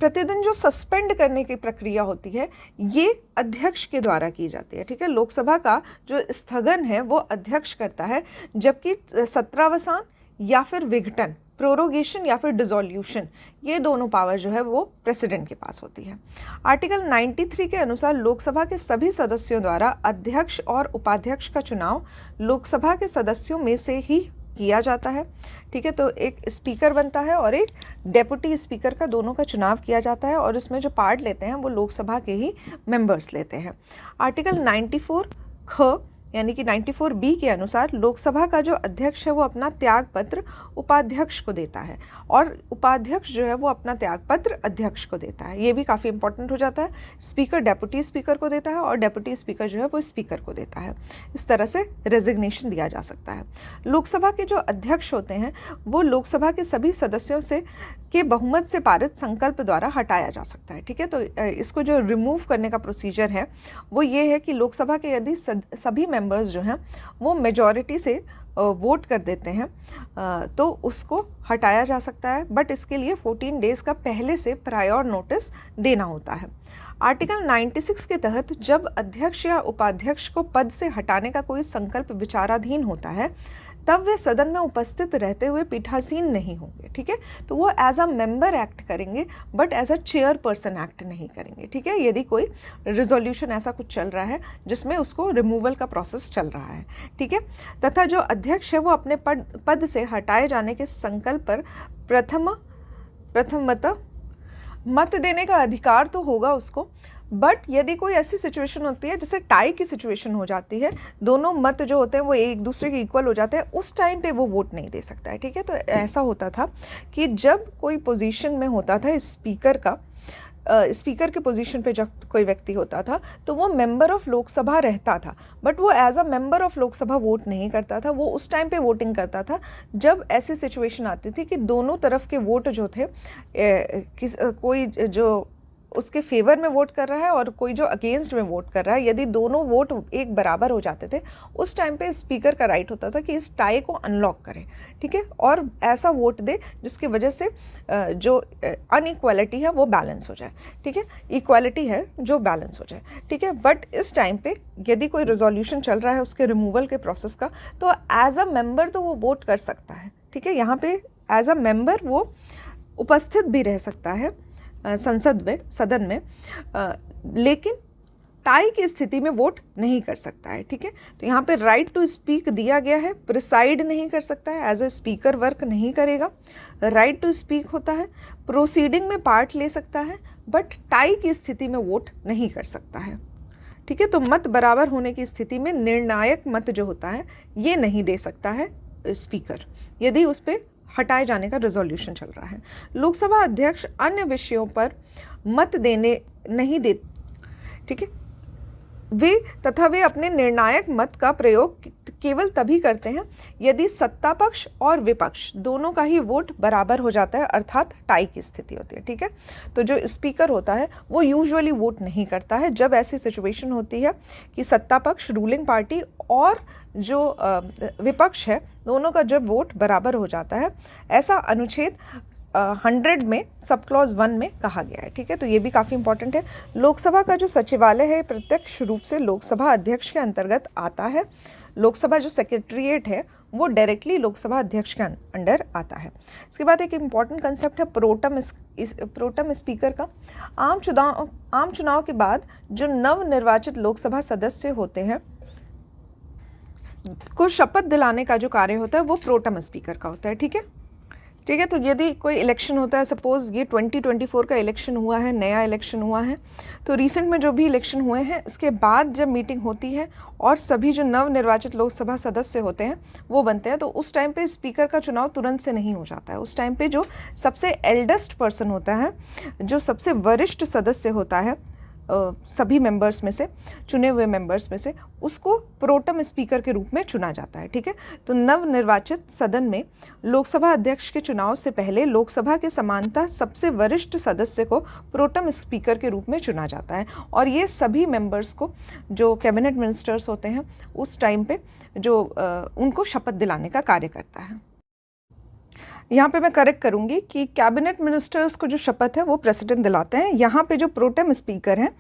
प्रतिदिन जो सस्पेंड करने की प्रक्रिया होती है ये अध्यक्ष के द्वारा की जाती है। ठीक है, लोकसभा का जो स्थगन है वो अध्यक्ष करता है, जबकि सत्रावसान या फिर विघटन, प्रोरोगेशन या फिर डिसोल्यूशन, ये दोनों पावर जो है वो प्रेसिडेंट के पास होती है। आर्टिकल 93 के अनुसार लोकसभा के सभी सदस्यों द्वारा अध्यक्ष और उपाध्यक्ष का चुनाव लोकसभा के सदस्यों में से ही किया जाता है। ठीक है, तो एक स्पीकर बनता है और एक डेप्यूटी स्पीकर का, दोनों का चुनाव किया जाता है और इसमें जो पार्ट लेते हैं वो लोकसभा के ही मेंबर्स लेते हैं। आर्टिकल 94 ख यानी कि 94 बी के अनुसार लोकसभा का जो अध्यक्ष है वो अपना त्याग पत्र उपाध्यक्ष को देता है और उपाध्यक्ष जो है वो अपना त्याग पत्र अध्यक्ष को देता है। ये भी काफ़ी इंपॉर्टेंट हो जाता है। स्पीकर डेप्यूटी स्पीकर को देता है और डेप्यूटी स्पीकर जो है वो स्पीकर को देता है। इस तरह से रेजिग्नेशन दिया जा सकता है। लोकसभा के जो अध्यक्ष होते हैं वो लोकसभा के सभी सदस्यों से के बहुमत से पारित संकल्प द्वारा हटाया जा सकता है। ठीक है, तो इसको जो रिमूव करने का प्रोसीजर है वो ये है कि लोकसभा के यदि सभी मेंबर्स जो हैं वो मेजॉरिटी से वोट कर देते हैं तो उसको हटाया जा सकता है, बट इसके लिए 14 डेज़ का पहले से प्रायर नोटिस देना होता है। आर्टिकल 96 के तहत जब अध्यक्ष या उपाध्यक्ष को पद से हटाने का कोई संकल्प विचाराधीन होता है तब वे सदन में उपस्थित रहते हुए पीठासीन नहीं होंगे। ठीक है, तो वो एज अ मेंबर एक्ट करेंगे but as a chairperson act नहीं करेंगे। ठीक है, यदि कोई रिजोल्यूशन ऐसा कुछ चल रहा है जिसमें उसको रिमूवल का प्रोसेस चल रहा है। ठीक है, तथा जो अध्यक्ष है वो अपने पद से हटाए जाने के संकल्प पर प्रथम मत देने का अधिकार तो होगा उसको, बट यदि कोई ऐसी सिचुएशन होती है जैसे टाई की सिचुएशन हो जाती है, दोनों मत जो होते हैं वो एक दूसरे के इक्वल हो जाते हैं, उस टाइम पे वो वोट नहीं दे सकता है। ठीक है, तो ऐसा होता था कि जब कोई पोजीशन में होता था स्पीकर का स्पीकर के पोजीशन पे जब कोई व्यक्ति होता था तो वो मेंबर ऑफ लोकसभा रहता था, बट वो as a member of Lok Sabha vote नहीं करता था। वो उस टाइम पे वोटिंग करता था जब ऐसी सिचुएशन आती थी कि दोनों तरफ के वोट जो थे, कोई जो उसके फेवर में वोट कर रहा है और कोई जो अगेंस्ट में वोट कर रहा है, यदि दोनों वोट एक बराबर हो जाते थे, उस टाइम पे स्पीकर का राइट होता था कि इस टाई को अनलॉक करे, ठीक है, और ऐसा वोट दे जिसकी वजह से जो अनइक्वालिटी है वो बैलेंस हो जाए, ठीक है, इक्वालिटी है जो बैलेंस हो जाए, ठीक है। बट इस टाइम पे यदि कोई रेजोल्यूशन चल रहा है उसके रिमूवल के प्रोसेस का, तो एज अ मेंबर तो वो वोट कर सकता है, ठीक है, यहाँ पे एज अ मेंबर वो उपस्थित भी रह सकता है सदन में, लेकिन टाई की स्थिति में वोट नहीं कर सकता है, ठीक है। तो यहाँ पे राइट टू स्पीक दिया गया है, प्रिसाइड नहीं कर सकता है, एज अ स्पीकर वर्क नहीं करेगा। राइट टू स्पीक होता है, प्रोसीडिंग में पार्ट ले सकता है, बट टाई की स्थिति में वोट नहीं कर सकता है, ठीक है। तो मत बराबर होने की स्थिति में निर्णायक मत जो होता है ये नहीं दे सकता है स्पीकर, यदि उस पर हटाए जाने का रेजोल्यूशन चल रहा है। लोकसभा अध्यक्ष अन्य विषयों पर मत देने नहीं दे, ठीक है, वे अपने निर्णायक मत का प्रयोग केवल तभी करते हैं यदि सत्ता पक्ष और विपक्ष दोनों का ही वोट बराबर हो जाता है, अर्थात टाई की स्थिति होती है, ठीक है। तो जो स्पीकर होता है वो यूजुअली वोट नहीं करता है जब ऐसी सिचुएशन होती है कि सत्ता पक्ष, रूलिंग पार्टी और जो विपक्ष है, दोनों का जब वोट बराबर हो जाता है। ऐसा अनुच्छेद 100 में सब क्लॉज 1 में कहा गया है, ठीक है। तो ये भी काफ़ी इंपॉर्टेंट है। लोकसभा का जो सचिवालय है प्रत्यक्ष रूप से लोकसभा अध्यक्ष के अंतर्गत आता है। लोकसभा जो सेक्रेटरीट है वो डायरेक्टली लोकसभा अध्यक्ष के अंडर आता है। इसके बाद एक इम्पॉर्टेंट कंसेप्ट है प्रोटम स्पीकर का। आम चुनाव के बाद जो नवनिर्वाचित लोकसभा सदस्य होते हैं को शपथ दिलाने का जो कार्य होता है वो प्रोटम स्पीकर का होता है, ठीक है, ठीक है। तो यदि कोई इलेक्शन होता है, सपोज ये 2024 का इलेक्शन हुआ है, नया इलेक्शन हुआ है, तो रिसेंट में जो भी इलेक्शन हुए हैं इसके बाद जब मीटिंग होती है और सभी जो नवनिर्वाचित लोकसभा सदस्य होते हैं वो बनते हैं, तो उस टाइम पे स्पीकर का चुनाव तुरंत से नहीं हो जाता है। उस टाइम पे जो सबसे एल्डेस्ट पर्सन होता है, जो सबसे वरिष्ठ सदस्य होता है सभी मेंबर्स में से, चुने हुए मेंबर्स में से, उसको प्रोटम स्पीकर के रूप में चुना जाता है, ठीक है। तो नवनिर्वाचित सदन में लोकसभा अध्यक्ष के चुनाव से पहले लोकसभा के समानतः सबसे वरिष्ठ सदस्य को प्रोटम स्पीकर के रूप में चुना जाता है, और ये सभी मेंबर्स को, जो कैबिनेट मिनिस्टर्स होते हैं उस टाइम पे, जो उनको शपथ दिलाने का कार्य करता है। यहाँ पे मैं करेक्ट करूँगी कि कैबिनेट मिनिस्टर्स को जो शपथ है वो प्रेसिडेंट दिलाते हैं। यहाँ पे जो प्रोटेम स्पीकर हैं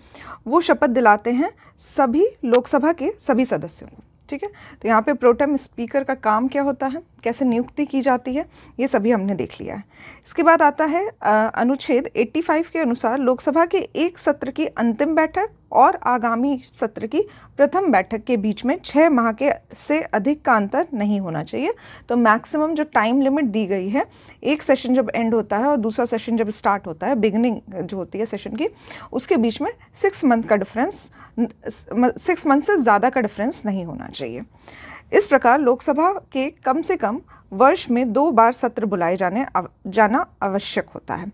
वो शपथ दिलाते हैं सभी लोकसभा के सभी सदस्यों को, ठीक है। तो यहाँ पे प्रोटेम स्पीकर का काम क्या होता है, कैसे नियुक्ति की जाती है, ये सभी हमने देख लिया है। इसके बाद आता है अनुच्छेद 85 के अनुसार लोकसभा के एक सत्र की अंतिम बैठक और आगामी सत्र की प्रथम बैठक के बीच में 6 माह के से अधिक का अंतर नहीं होना चाहिए। तो मैक्सिमम जो टाइम लिमिट दी गई है, एक सेशन जब एंड होता है और दूसरा सेशन जब स्टार्ट होता है, बिगिनिंग जो होती है सेशन की, उसके बीच में 6 मंथ का डिफरेंस, 6 मंथ से ज़्यादा का डिफरेंस नहीं होना चाहिए। इस प्रकार लोकसभा के कम से कम वर्ष में 2 बार सत्र बुलाए जाना आवश्यक होता है।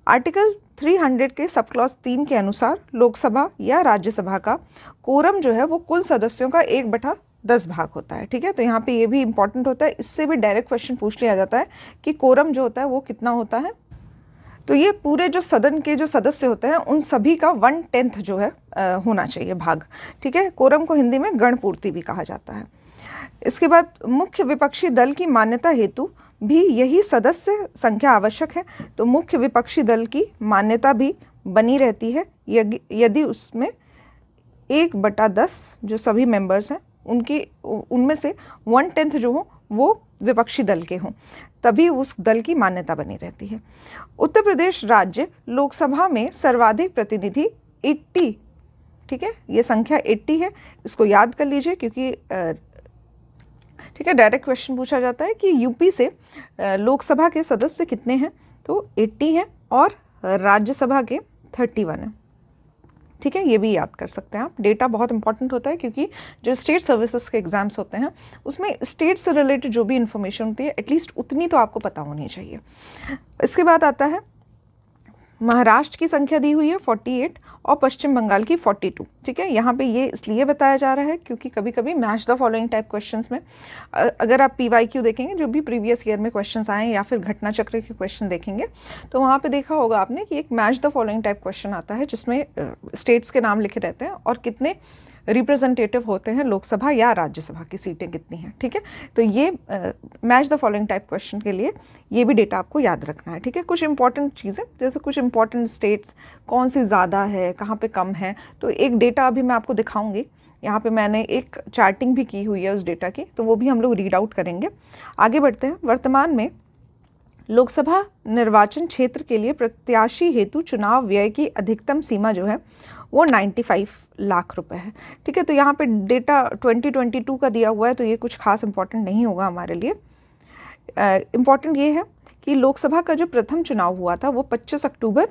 आर्टिकल 300 के सब क्लॉज 3 के अनुसार लोकसभा या राज्यसभा का कोरम जो है वो कुल सदस्यों का 1/10 भाग होता है, ठीक है। तो यहाँ पे ये भी इंपॉर्टेंट होता है, इससे भी डायरेक्ट क्वेश्चन पूछ लिया जाता है कि कोरम जो होता है वो कितना होता है। तो ये पूरे जो सदन के जो सदस्य होते हैं उन सभी का 1/10 जो है होना चाहिए भाग, ठीक है। कोरम को हिंदी में गणपूर्ति भी कहा जाता है। इसके बाद मुख्य विपक्षी दल की मान्यता हेतु भी यही सदस्य संख्या आवश्यक है। तो मुख्य विपक्षी दल की मान्यता भी बनी रहती है यदि उसमें 1/10 जो सभी मेंबर्स हैं उनमें से 1/10 जो हो वो विपक्षी दल के हों, तभी उस दल की मान्यता बनी रहती है। उत्तर प्रदेश राज्य लोकसभा में सर्वाधिक प्रतिनिधि 80, ठीक है, ये संख्या 80 है, इसको याद कर लीजिए क्योंकि ठीक है डायरेक्ट क्वेश्चन पूछा जाता है कि यूपी से लोकसभा के सदस्य कितने हैं, तो 80 हैं और राज्यसभा के 31 हैं, ठीक है। ये भी याद कर सकते हैं आप। डेटा बहुत इंपॉर्टेंट होता है क्योंकि जो स्टेट सर्विसेज के एग्जाम्स होते हैं उसमें स्टेट से रिलेटेड जो भी इन्फॉर्मेशन होती है एटलीस्ट उतनी तो आपको पता होनी चाहिए। इसके बाद आता है महाराष्ट्र की संख्या दी हुई है 48 और पश्चिम बंगाल की 42। ठीक है, यहाँ पे ये इसलिए बताया जा रहा है क्योंकि कभी कभी match the following type questions में अगर आप PYQ देखेंगे, जो भी प्रीवियस ईयर में क्वेश्चंस आए हैं या फिर घटना चक्र के क्वेश्चन देखेंगे, तो वहाँ पे देखा होगा आपने कि एक match the following type question आता है जिसमें स्टेट्स के नाम लिखे रहते हैं और कितने रिप्रेजेंटेटिव होते हैं लोकसभा या राज्यसभा की सीटें कितनी हैं। ठीक है, तो ये match the following type question के लिए ये भी डेटा आपको याद रखना है। ठीक है, कुछ इंपॉर्टेंट चीज़ें, जैसे कुछ इंपॉर्टेंट स्टेट्स कौन सी ज़्यादा है, कहाँ पे कम है, तो एक डेटा अभी मैं आपको दिखाऊंगी। यहाँ पे मैंने एक चार्टिंग भी की हुई है उस डेटा की, तो वो भी हम लोग रीड आउट करेंगे। आगे बढ़ते हैं। वर्तमान में लोकसभा निर्वाचन क्षेत्र के लिए प्रत्याशी हेतु चुनाव व्यय की अधिकतम सीमा जो है वो 95 लाख रुपए है। ठीक है, तो यहाँ पे डेटा 2022 का दिया हुआ है, तो ये कुछ खास इंपॉर्टेंट नहीं होगा हमारे लिए। इम्पॉर्टेंट ये है कि लोकसभा का जो प्रथम चुनाव हुआ था वो 25 अक्टूबर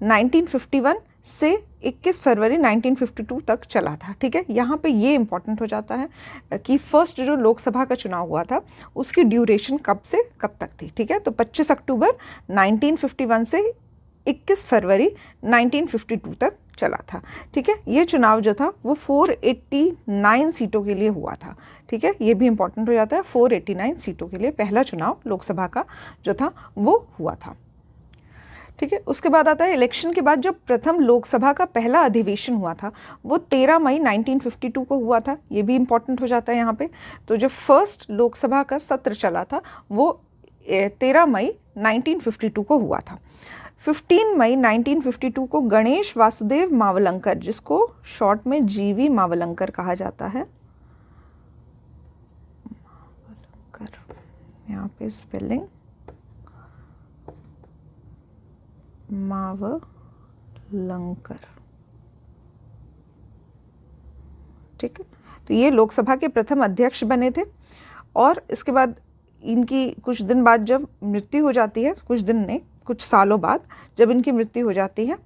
1951 से 21 फरवरी 1952 तक चला था। ठीक है, यहाँ पे ये इम्पॉर्टेंट हो जाता है कि फर्स्ट जो लोकसभा का चुनाव हुआ था उसकी ड्यूरेशन कब से कब तक थी। ठीक है, तो 25 अक्टूबर 1951 से 21 फरवरी 1952 तक चला था। ठीक है, ये चुनाव जो था वो 489 सीटों के लिए हुआ था। ठीक है, ये भी इंपॉर्टेंट हो जाता है, 489 सीटों के लिए पहला चुनाव लोकसभा का जो था वो हुआ था। ठीक है, उसके बाद आता है इलेक्शन के बाद जो प्रथम लोकसभा का पहला अधिवेशन हुआ था वो 13 मई 1952 को हुआ था। ये भी इंपॉर्टेंट हो जाता है यहाँ पे। तो जो फर्स्ट लोकसभा का सत्र चला था वो 13 मई 1952 को हुआ था। 15 मई 1952 को गणेश वासुदेव मावलंकर, जिसको शॉर्ट में GV मावलंकर कहा जाता है, यहाँ पे स्पेलिंग मावलंकर। ठीक है, तो ये लोकसभा के प्रथम अध्यक्ष बने थे और इसके बाद इनकी कुछ दिन बाद जब मृत्यु हो जाती है, कुछ दिन नहीं कुछ सालों बाद जब इनकी मृत्यु हो जाती है,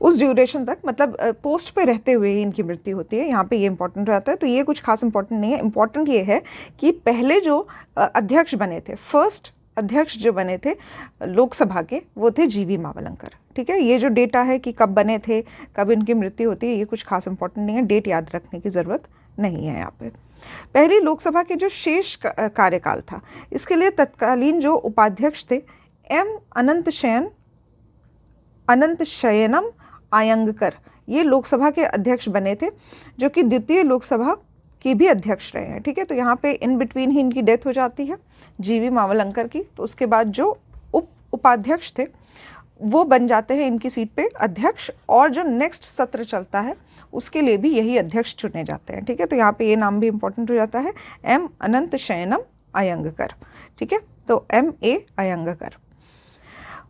उस ड्यूरेशन तक, मतलब पोस्ट पे रहते हुए ही इनकी मृत्यु होती है। यहाँ पे ये इंपॉर्टेंट रहता है, तो ये कुछ खास इंपॉर्टेंट नहीं है। इंपॉर्टेंट ये है कि पहले जो अध्यक्ष बने थे, फर्स्ट अध्यक्ष जो बने थे लोकसभा के, वो थे GV मावलंकर। ठीक है, ये जो डेटा है कि कब बने थे, कब इनकी मृत्यु होती है, ये कुछ खास इंपॉर्टेंट नहीं है, डेट याद रखने की ज़रूरत नहीं है यहाँ पे। पहली लोकसभा के जो शेष कार्यकाल था, इसके लिए तत्कालीन जो उपाध्यक्ष थे M अनंत शयनम आयंगकर, ये लोकसभा के अध्यक्ष बने थे, जो कि द्वितीय लोकसभा के भी अध्यक्ष रहे हैं। ठीक है, तो यहाँ पे इन बिटवीन ही इनकी डेथ हो जाती है GV मावलंकर की। तो उसके बाद जो उपाध्यक्ष थे वो बन जाते हैं इनकी सीट पे अध्यक्ष, और जो नेक्स्ट सत्र चलता है उसके लिए भी यही अध्यक्ष चुने जाते हैं। ठीक है, तो यहाँ पे ये नाम भी इंपॉर्टेंट हो जाता है, M अनंत शयनम आयंगकर। ठीक है, तो MA आयंगकर।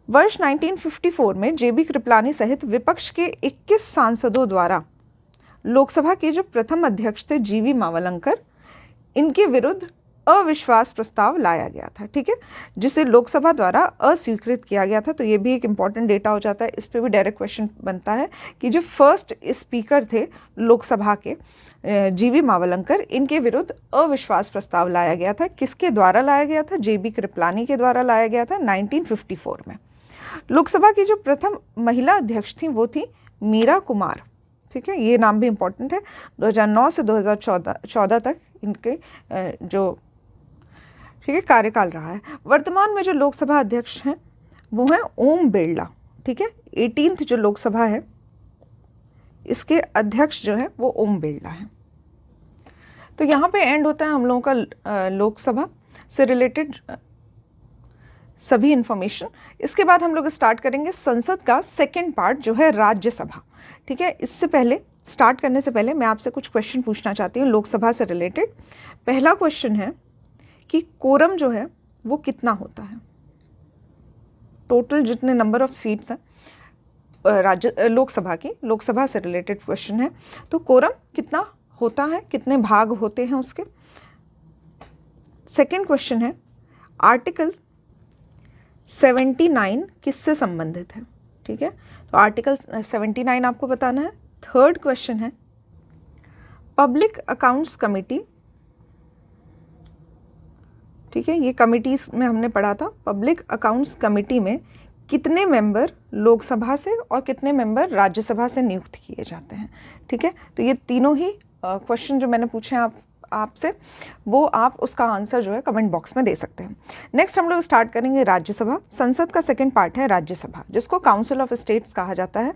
वर्ष 1954 में JB कृपलानी सहित विपक्ष के 21 सांसदों द्वारा लोकसभा के जो प्रथम अध्यक्ष थे GV मावलंकर, इनके विरुद्ध अविश्वास प्रस्ताव लाया गया था। ठीक है, जिसे लोकसभा द्वारा अस्वीकृत किया गया था। तो ये भी एक इम्पॉर्टेंट डेटा हो जाता है, इस पे भी डायरेक्ट क्वेश्चन बनता है कि जो फर्स्ट स्पीकर थे लोकसभा के GV मावलंकर, इनके विरुद्ध अविश्वास प्रस्ताव लाया गया था। किसके द्वारा लाया गया था? JB कृपलानी के द्वारा लाया गया था 1954 में। लोकसभा की जो प्रथम महिला अध्यक्ष थी वो थी मीरा कुमार। ठीक है, ये नाम भी इम्पोर्टेंट है। 2009 से 2014 तक इनके जो ठीक है कार्यकाल रहा है। वर्तमान में जो लोकसभा अध्यक्ष हैं वो हैं ओम बिरला। ठीक है, 18th जो लोकसभा है इसके अध्यक्ष जो है वो ओम बिरला है। तो यहाँ पे एंड होता है हम लोगों का लोकसभा से रिलेटेड सभी इंफॉर्मेशन। इसके बाद हम लोग स्टार्ट करेंगे संसद का सेकेंड पार्ट जो है राज्यसभा। ठीक है, इससे पहले स्टार्ट करने से पहले मैं आपसे कुछ क्वेश्चन पूछना चाहती हूँ लोकसभा से रिलेटेड। पहला क्वेश्चन है कि कोरम जो है वो कितना होता है, टोटल जितने नंबर ऑफ सीट्स हैं लोकसभा की, लोकसभा से रिलेटेड क्वेश्चन है। तो कोरम कितना होता है, कितने भाग होते हैं उसके। सेकेंड क्वेश्चन है आर्टिकल 79 किससे संबंधित है। ठीक है, तो आर्टिकल 79 आपको बताना है। थर्ड क्वेश्चन है पब्लिक अकाउंट्स कमेटी। ठीक है, ये कमिटीज में हमने पढ़ा था। पब्लिक अकाउंट्स कमेटी में कितने मेंबर लोकसभा से और कितने मेंबर राज्यसभा से नियुक्त किए जाते हैं। ठीक है, तो ये तीनों ही क्वेश्चन जो मैंने पूछे हैं आपसे, वो आप उसका आंसर जो है कमेंट बॉक्स में दे सकते हैं। नेक्स्ट हम लोग स्टार्ट करेंगे राज्यसभा। संसद का सेकंड पार्ट है राज्यसभा, जिसको काउंसिल ऑफ स्टेट्स कहा जाता है।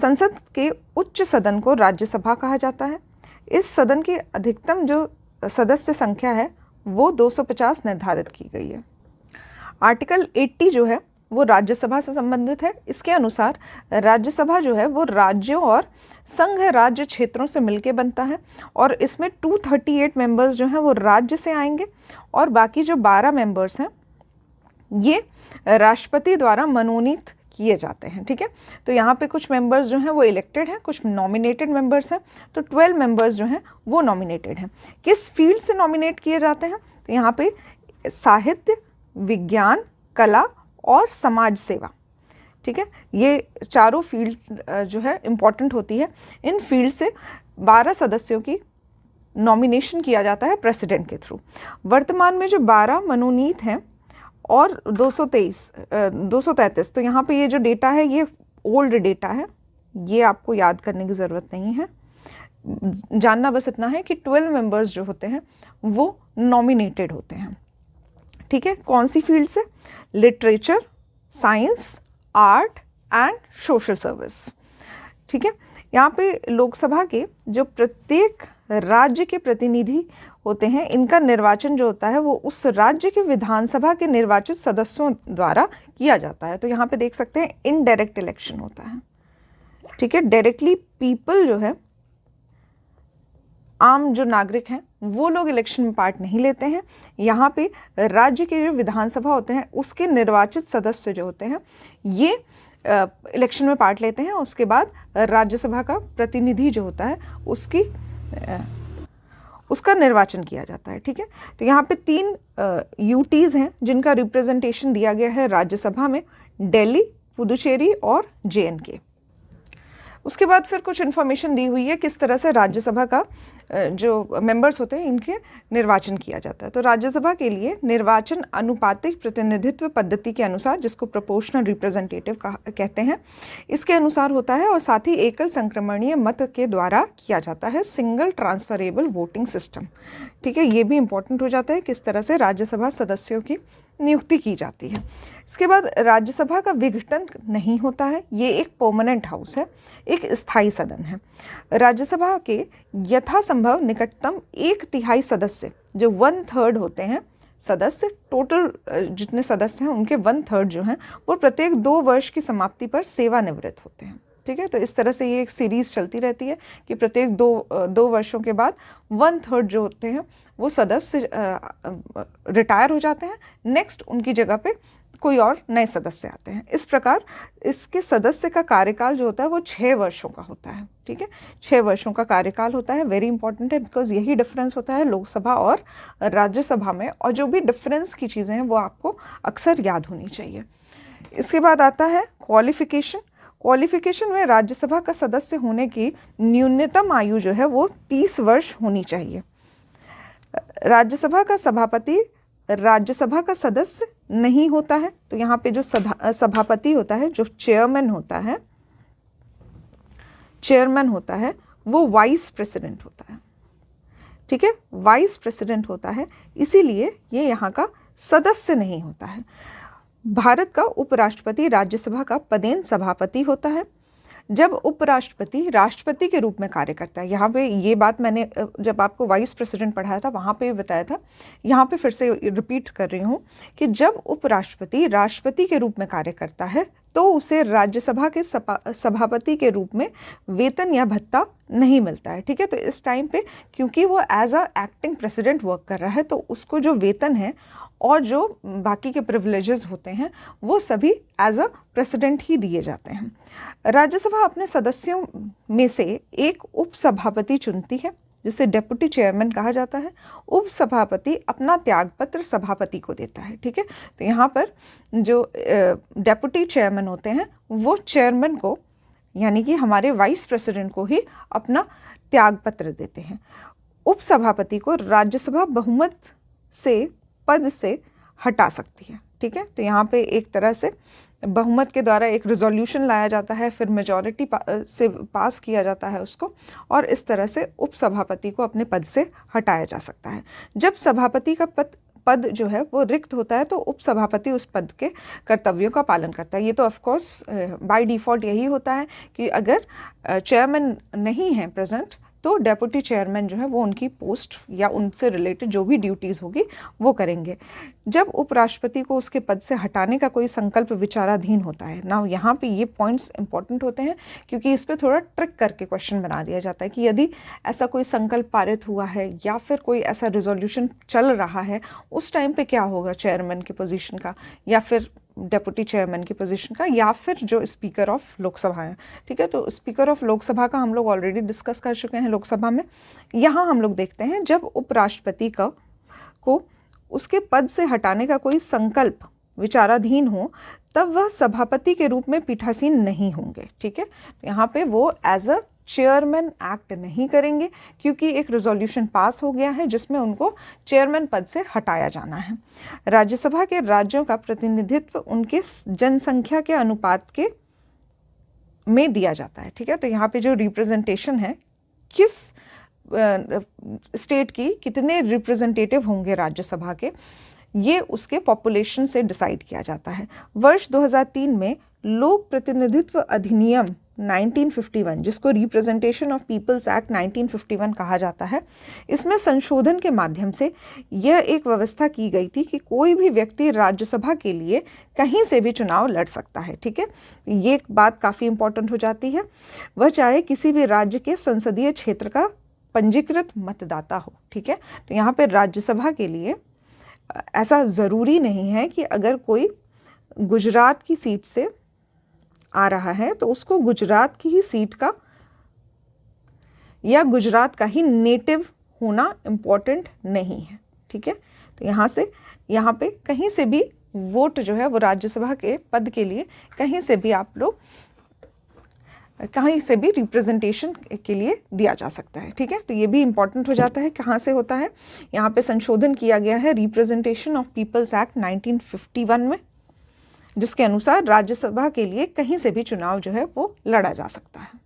संसद के उच्च सदन को राज्यसभा कहा जाता है। इस सदन की अधिकतम जो सदस्य संख्या है वो 250 निर्धारित की गई है। आर्टिकल 80 जो है वो राज्यसभा से संबंधित है। इसके अनुसार राज्यसभा जो है वो राज्यों और संघ राज्य क्षेत्रों से मिलके बनता है और इसमें 238 मेंबर्स जो हैं वो राज्य से आएंगे और बाकी जो 12 मेंबर्स हैं ये राष्ट्रपति द्वारा मनोनीत किए जाते हैं। ठीक है, तो यहाँ पे कुछ मेंबर्स जो हैं वो इलेक्टेड हैं, कुछ नॉमिनेटेड मेंबर्स हैं। तो 12 मेंबर्स जो हैं वो नॉमिनेटेड हैं। किस फील्ड से नॉमिनेट किए जाते हैं? तो यहाँ पे साहित्य, विज्ञान, कला और समाज सेवा। ठीक है, ये चारों फील्ड जो है इम्पॉर्टेंट होती है। इन फील्ड से 12 सदस्यों की नॉमिनेशन किया जाता है प्रेसिडेंट के थ्रू। वर्तमान में जो 12 मनोनीत हैं और 233, तो यहाँ पे ये जो डेटा है ये ओल्ड डेटा है, ये आपको याद करने की ज़रूरत नहीं है। जानना बस इतना है कि 12 मेंबर्स जो होते हैं वो नॉमिनेटेड होते हैं। ठीक है, कौन सी फील्ड से? Literature, science, art and social service. ठीक है, यहाँ पे लोकसभा के जो प्रत्येक राज्य के प्रतिनिधि होते हैं, इनका निर्वाचन जो होता है वो उस राज्य के विधानसभा के निर्वाचित सदस्यों द्वारा किया जाता है। तो यहाँ पे देख सकते हैं इनडायरेक्ट इलेक्शन होता है। ठीक है, डायरेक्टली पीपल जो है, आम जो नागरिक हैं वो लोग इलेक्शन में पार्ट नहीं लेते हैं। यहाँ पे राज्य के जो विधानसभा होते हैं उसके निर्वाचित सदस्य जो होते हैं ये इलेक्शन में पार्ट लेते हैं। उसके बाद राज्यसभा का प्रतिनिधि जो होता है उसका निर्वाचन किया जाता है। ठीक है, तो यहाँ पे 3 यूटीज़ हैं जिनका रिप्रेजेंटेशन दिया गया है राज्यसभा में, दिल्ली, पुदुचेरी और JNK। उसके बाद फिर कुछ इन्फॉर्मेशन दी हुई है किस तरह से राज्यसभा का जो मेंबर्स होते हैं इनके निर्वाचन किया जाता है। तो राज्यसभा के लिए निर्वाचन अनुपातिक प्रतिनिधित्व पद्धति के अनुसार, जिसको प्रोपोर्शनल रिप्रेजेंटेटिव कहते हैं, इसके अनुसार होता है और साथ ही एकल संक्रमणीय मत के द्वारा किया जाता है, सिंगल ट्रांसफरेबल वोटिंग सिस्टम। ठीक है, ये भी इम्पोर्टेंट हो जाता है किस तरह से राज्यसभा सदस्यों की नियुक्ति की जाती है। इसके बाद राज्यसभा का विघटन नहीं होता है, ये एक परमानेंट हाउस है, एक स्थायी सदन है। राज्यसभा के यथासंभव निकटतम 1/3 सदस्य, जो 1/3 होते हैं सदस्य, टोटल जितने सदस्य हैं उनके 1/3 जो हैं वो प्रत्येक 2 वर्ष की समाप्ति पर सेवानिवृत्त होते हैं। ठीक है, तो इस तरह से ये एक सीरीज़ चलती रहती है कि प्रत्येक 2 वर्षों के बाद 1/3 जो होते हैं वो सदस्य रिटायर हो जाते हैं, नेक्स्ट उनकी जगह पे कोई और नए सदस्य आते हैं। इस प्रकार इसके सदस्य का कार्यकाल जो होता है वो 6 वर्षों का होता है। ठीक है, 6 वर्षों का कार्यकाल होता है। वेरी इंपॉर्टेंट है बिकॉज यही डिफरेंस होता है लोकसभा और राज्यसभा में, और जो भी डिफरेंस की चीज़ें हैं वो आपको अक्सर याद होनी चाहिए। इसके बाद आता है क्वालिफिकेशन। क्वालिफिकेशन में राज्यसभा का सदस्य होने की न्यूनतम आयु जो है वो 30 वर्ष होनी चाहिए। राज्यसभा का सभापति राज्यसभा का सदस्य नहीं होता है, तो यहाँ पे जो सभापति होता है, जो चेयरमैन होता है वो वाइस प्रेसिडेंट होता है। ठीक है, वाइस प्रेसिडेंट होता है, इसीलिए ये यहाँ का सदस्य नहीं होता है। भारत का उपराष्ट्रपति राज्यसभा का पदेन सभापति होता है। जब उपराष्ट्रपति राष्ट्रपति के रूप में कार्य करता है, यहाँ पे ये बात मैंने जब आपको वाइस प्रेसिडेंट पढ़ाया था वहाँ पे बताया था, यहाँ पे फिर से रिपीट कर रही हूँ कि जब उपराष्ट्रपति राष्ट्रपति के रूप में कार्य करता है तो उसे राज्यसभा के सभापति के रूप में वेतन या भत्ता नहीं मिलता है। ठीक है, तो इस टाइम पे क्योंकि वो as a acting president work कर रहा है तो उसको जो वेतन है और जो बाकी के प्रिविलेजेस होते हैं वो सभी एज अ प्रेसिडेंट ही दिए जाते हैं। राज्यसभा अपने सदस्यों में से एक उपसभापति चुनती है जिसे डेप्यूटी चेयरमैन कहा जाता है। उपसभापति अपना त्यागपत्र सभापति को देता है। ठीक है, तो यहाँ पर जो डेप्यूटी चेयरमैन होते हैं वो चेयरमैन को, यानी कि हमारे वाइस प्रेसिडेंट को ही अपना त्यागपत्र देते हैं। उपसभापति को राज्यसभा बहुमत से पद से हटा सकती है। ठीक है, तो यहाँ पे एक तरह से बहुमत के द्वारा एक रिजोल्यूशन लाया जाता है, फिर मेजॉरिटी से पास किया जाता है उसको, और इस तरह से उपसभापति को अपने पद से हटाया जा सकता है। जब सभापति का पद जो है वो रिक्त होता है तो उपसभापति उस पद के कर्तव्यों का पालन करता है। ये तो ऑफ कोर्स बाय डिफ़ॉल्ट यही होता है कि अगर चेयरमैन नहीं है प्रेजेंट तो डेप्यूटी चेयरमैन जो है वो उनकी पोस्ट या उनसे रिलेटेड जो भी ड्यूटीज़ होगी वो करेंगे। जब उपराष्ट्रपति को उसके पद से हटाने का कोई संकल्प विचाराधीन होता है ना, यहाँ पे ये पॉइंट्स इंपॉर्टेंट होते हैं क्योंकि इस पे थोड़ा ट्रिक करके क्वेश्चन बना दिया जाता है कि यदि ऐसा कोई संकल्प पारित हुआ है या फिर कोई ऐसा रिजोल्यूशन चल रहा है, उस टाइम पे क्या होगा चेयरमैन की पोजीशन का या फिर डेप्यूटी चेयरमैन की पोजीशन का या फिर जो स्पीकर ऑफ लोकसभा है। ठीक है, तो स्पीकर ऑफ लोकसभा का हम लोग ऑलरेडी डिस्कस कर चुके हैं लोकसभा में। यहाँ हम लोग देखते हैं जब उपराष्ट्रपति को उसके पद से हटाने का कोई संकल्प विचाराधीन हो तब वह सभापति के रूप में पीठासीन नहीं होंगे। ठीक है, यहाँ पे वो एज अ चेयरमैन एक्ट नहीं करेंगे क्योंकि एक रिजोल्यूशन पास हो गया है जिसमें उनको चेयरमैन पद से हटाया जाना है। राज्यसभा के राज्यों का प्रतिनिधित्व उनके जनसंख्या के अनुपात के में दिया जाता है। ठीक है, तो यहाँ पे जो रिप्रेजेंटेशन है, किस स्टेट की कितने रिप्रेजेंटेटिव होंगे राज्यसभा के, ये उसके पॉपुलेशन से डिसाइड किया जाता है। वर्ष 2003 में लोक प्रतिनिधित्व अधिनियम 1951, जिसको रिप्रेजेंटेशन ऑफ पीपल्स एक्ट 1951 कहा जाता है, इसमें संशोधन के माध्यम से यह एक व्यवस्था की गई थी कि कोई भी व्यक्ति राज्यसभा के लिए कहीं से भी चुनाव लड़ सकता है। ठीक है, ये बात काफ़ी इंपॉर्टेंट हो जाती है, वह चाहे किसी भी राज्य के संसदीय क्षेत्र का पंजीकृत मतदाता हो। ठीक है, तो यहाँ पर राज्यसभा के लिए ऐसा ज़रूरी नहीं है कि अगर कोई गुजरात की सीट से आ रहा है तो उसको गुजरात की ही सीट का या गुजरात का ही नेटिव होना इम्पॉर्टेंट नहीं है। ठीक है, तो यहाँ पे कहीं से भी वोट जो है वो राज्यसभा के पद के लिए कहीं से भी आप लोग कहीं से भी रिप्रेजेंटेशन के लिए दिया जा सकता है। ठीक है, तो ये भी इम्पॉर्टेंट हो जाता है कहाँ से होता है। यहाँ पे संशोधन किया गया है रिप्रेजेंटेशन ऑफ पीपल्स एक्ट 1951 में, जिसके अनुसार राज्यसभा के लिए कहीं से भी चुनाव जो है वो लड़ा जा सकता है।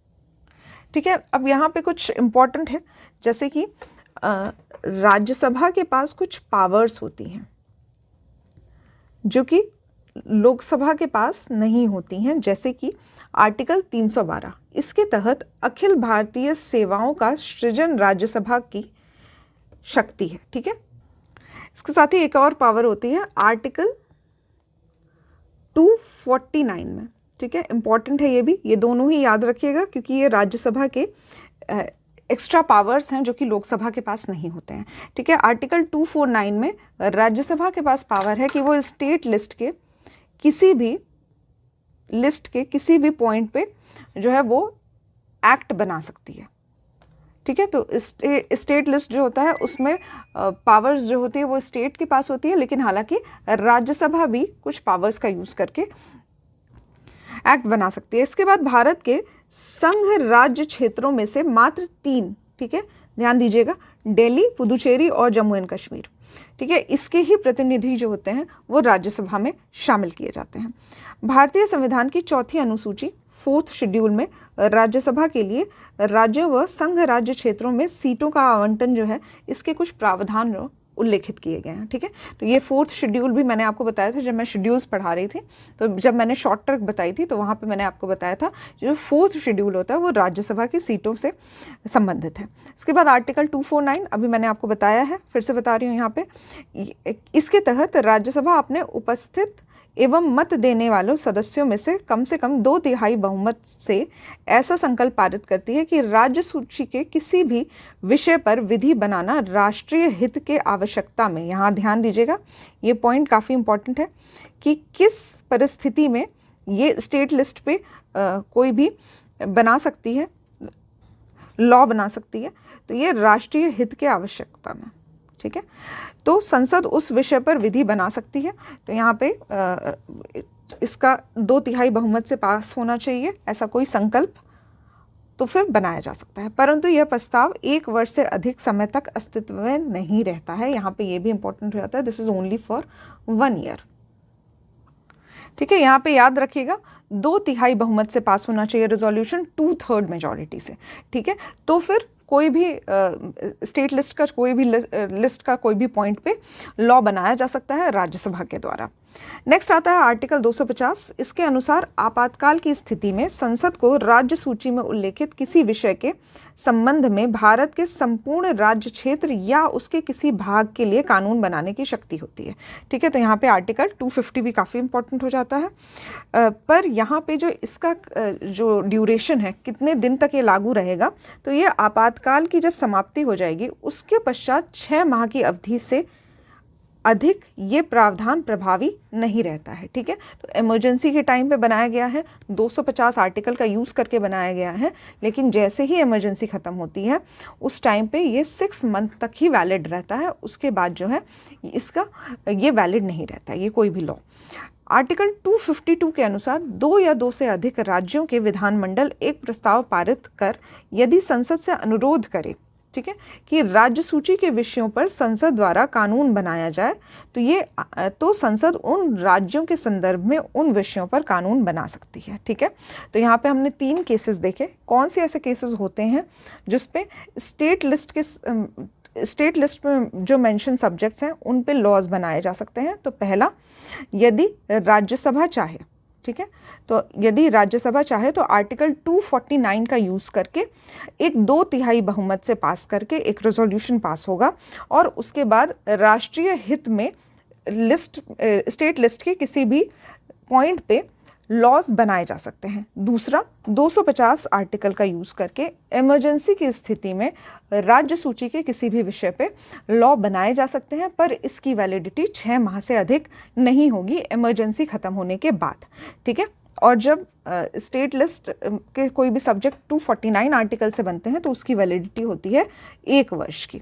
ठीक है, अब यहाँ पे कुछ इम्पॉर्टेंट है, जैसे कि राज्यसभा के पास कुछ पावर्स होती हैं जो कि लोकसभा के पास नहीं होती हैं, जैसे कि आर्टिकल 312, इसके तहत अखिल भारतीय सेवाओं का सृजन राज्यसभा की शक्ति है। ठीक है, इसके साथ ही एक और पावर होती है आर्टिकल 249 में। ठीक है, इंपॉर्टेंट है ये भी, ये दोनों ही याद रखिएगा क्योंकि ये राज्यसभा के एक्स्ट्रा पावर्स हैं जो कि लोकसभा के पास नहीं होते हैं। ठीक है, आर्टिकल 249 में राज्यसभा के पास पावर है कि वो स्टेट लिस्ट के किसी भी पॉइंट पे जो है वो एक्ट बना सकती है। ठीक है, तो स्टेट लिस्ट जो होता है उसमें पावर्स जो होती है वो स्टेट के पास होती है, लेकिन हालांकि राज्यसभा भी कुछ पावर्स का यूज़ करके एक्ट बना सकती है। इसके बाद भारत के संघ राज्य क्षेत्रों में से मात्र 3, ठीक है ध्यान दीजिएगा, दिल्ली, पुदुचेरी और जम्मू एंड कश्मीर, ठीक है, इसके ही प्रतिनिधि जो होते हैं वो राज्यसभा में शामिल किए जाते हैं। भारतीय संविधान की 4th अनुसूची 4th शेड्यूल में राज्यसभा के लिए राज्यों व संघ राज्य क्षेत्रों में सीटों का आवंटन जो है इसके कुछ प्रावधान उल्लेखित किए गए हैं। ठीक है, तो ये 4th शेड्यूल भी मैंने आपको बताया था जब मैं शेड्यूल्स पढ़ा रही थी, तो जब मैंने शॉर्ट ट्रिक बताई थी तो वहाँ पे मैंने आपको बताया था जो 4th शेड्यूल होता है वो राज्यसभा की सीटों से संबंधित है। इसके बाद आर्टिकल 249 अभी मैंने आपको बताया है, फिर से बता रही हूँ यहाँ पे, इसके तहत राज्यसभा अपने उपस्थित एवं मत देने वालों सदस्यों में से कम 2/3 बहुमत से ऐसा संकल्प पारित करती है कि राज्य सूची के किसी भी विषय पर विधि बनाना राष्ट्रीय हित के आवश्यकता में, यहाँ ध्यान दीजिएगा ये पॉइंट काफ़ी इंपॉर्टेंट है कि किस परिस्थिति में ये स्टेट लिस्ट पे कोई भी बना सकती है, लॉ बना सकती है, तो ये राष्ट्रीय हित के आवश्यकता में। ठीक है, तो संसद उस विषय पर विधि बना सकती है, तो यहाँ पे इसका 2/3 बहुमत से पास होना चाहिए ऐसा कोई संकल्प, तो फिर बनाया जा सकता है, परंतु यह प्रस्ताव 1 वर्ष से अधिक समय तक अस्तित्व में नहीं रहता है। यहाँ पे ये भी इंपॉर्टेंट हो जाता है, this is only for 1 year. ठीक है, यहाँ पे याद रखिएगा 2/3 बहुमत से पास होना चाहिए रेजोल्यूशन, 2/3 मेजॉरिटी से। ठीक है, तो फिर कोई भी स्टेट लिस्ट का कोई भी लिस्ट का कोई भी पॉइंट पे लॉ बनाया जा सकता है राज्यसभा के द्वारा। नेक्स्ट आता है आर्टिकल 250। इसके अनुसार आपातकाल की स्थिति में संसद को राज्य सूची में उल्लेखित किसी विषय के संबंध में भारत के संपूर्ण राज्य क्षेत्र या उसके किसी भाग के लिए कानून बनाने की शक्ति होती है। ठीक है, तो यहाँ पे आर्टिकल 250 भी काफ़ी इंपॉर्टेंट हो जाता है। पर यहाँ पे जो इसका जो ड्यूरेशन है, कितने दिन तक ये लागू रहेगा, तो ये आपातकाल की जब समाप्ति हो जाएगी उसके पश्चात 6 माह की अवधि से अधिक ये प्रावधान प्रभावी नहीं रहता है। ठीक है, तो इमरजेंसी के टाइम पे बनाया गया है, 250 आर्टिकल का यूज़ करके बनाया गया है, लेकिन जैसे ही इमरजेंसी ख़त्म होती है उस टाइम पे ये 6 मंथ तक ही वैलिड रहता है। उसके बाद जो है इसका ये वैलिड नहीं रहता है ये कोई भी लॉ। आर्टिकल 252 के अनुसार 2 या 2 से अधिक राज्यों के विधानमंडल एक प्रस्ताव पारित कर यदि संसद से अनुरोध करे, ठीक है, कि राज्य सूची के विषयों पर संसद द्वारा कानून बनाया जाए, तो संसद उन राज्यों के संदर्भ में उन विषयों पर कानून बना सकती है। ठीक है, तो यहाँ पे हमने 3 केसेस देखे। कौन से ऐसे केसेस होते हैं जिसपे स्टेट लिस्ट में जो मेंशन सब्जेक्ट्स हैं उन पे लॉज बनाए जा सकते हैं। तो पहला, यदि राज्यसभा चाहे, ठीक है, तो यदि राज्यसभा चाहे तो आर्टिकल 249 का यूज़ करके एक 2/3 बहुमत से पास करके एक रेजोल्यूशन पास होगा और उसके बाद राष्ट्रीय हित में स्टेट लिस्ट के किसी भी पॉइंट पे लॉज बनाए जा सकते हैं। दूसरा, 250 आर्टिकल का यूज़ करके इमरजेंसी की स्थिति में राज्य सूची के किसी भी विषय पे लॉ बनाए जा सकते हैं, पर इसकी वैलिडिटी 6 माह से अधिक नहीं होगी इमरजेंसी ख़त्म होने के बाद। ठीक है, और जब स्टेट लिस्ट के कोई भी सब्जेक्ट 249 आर्टिकल से बनते हैं तो उसकी वैलिडिटी होती है 1 वर्ष की।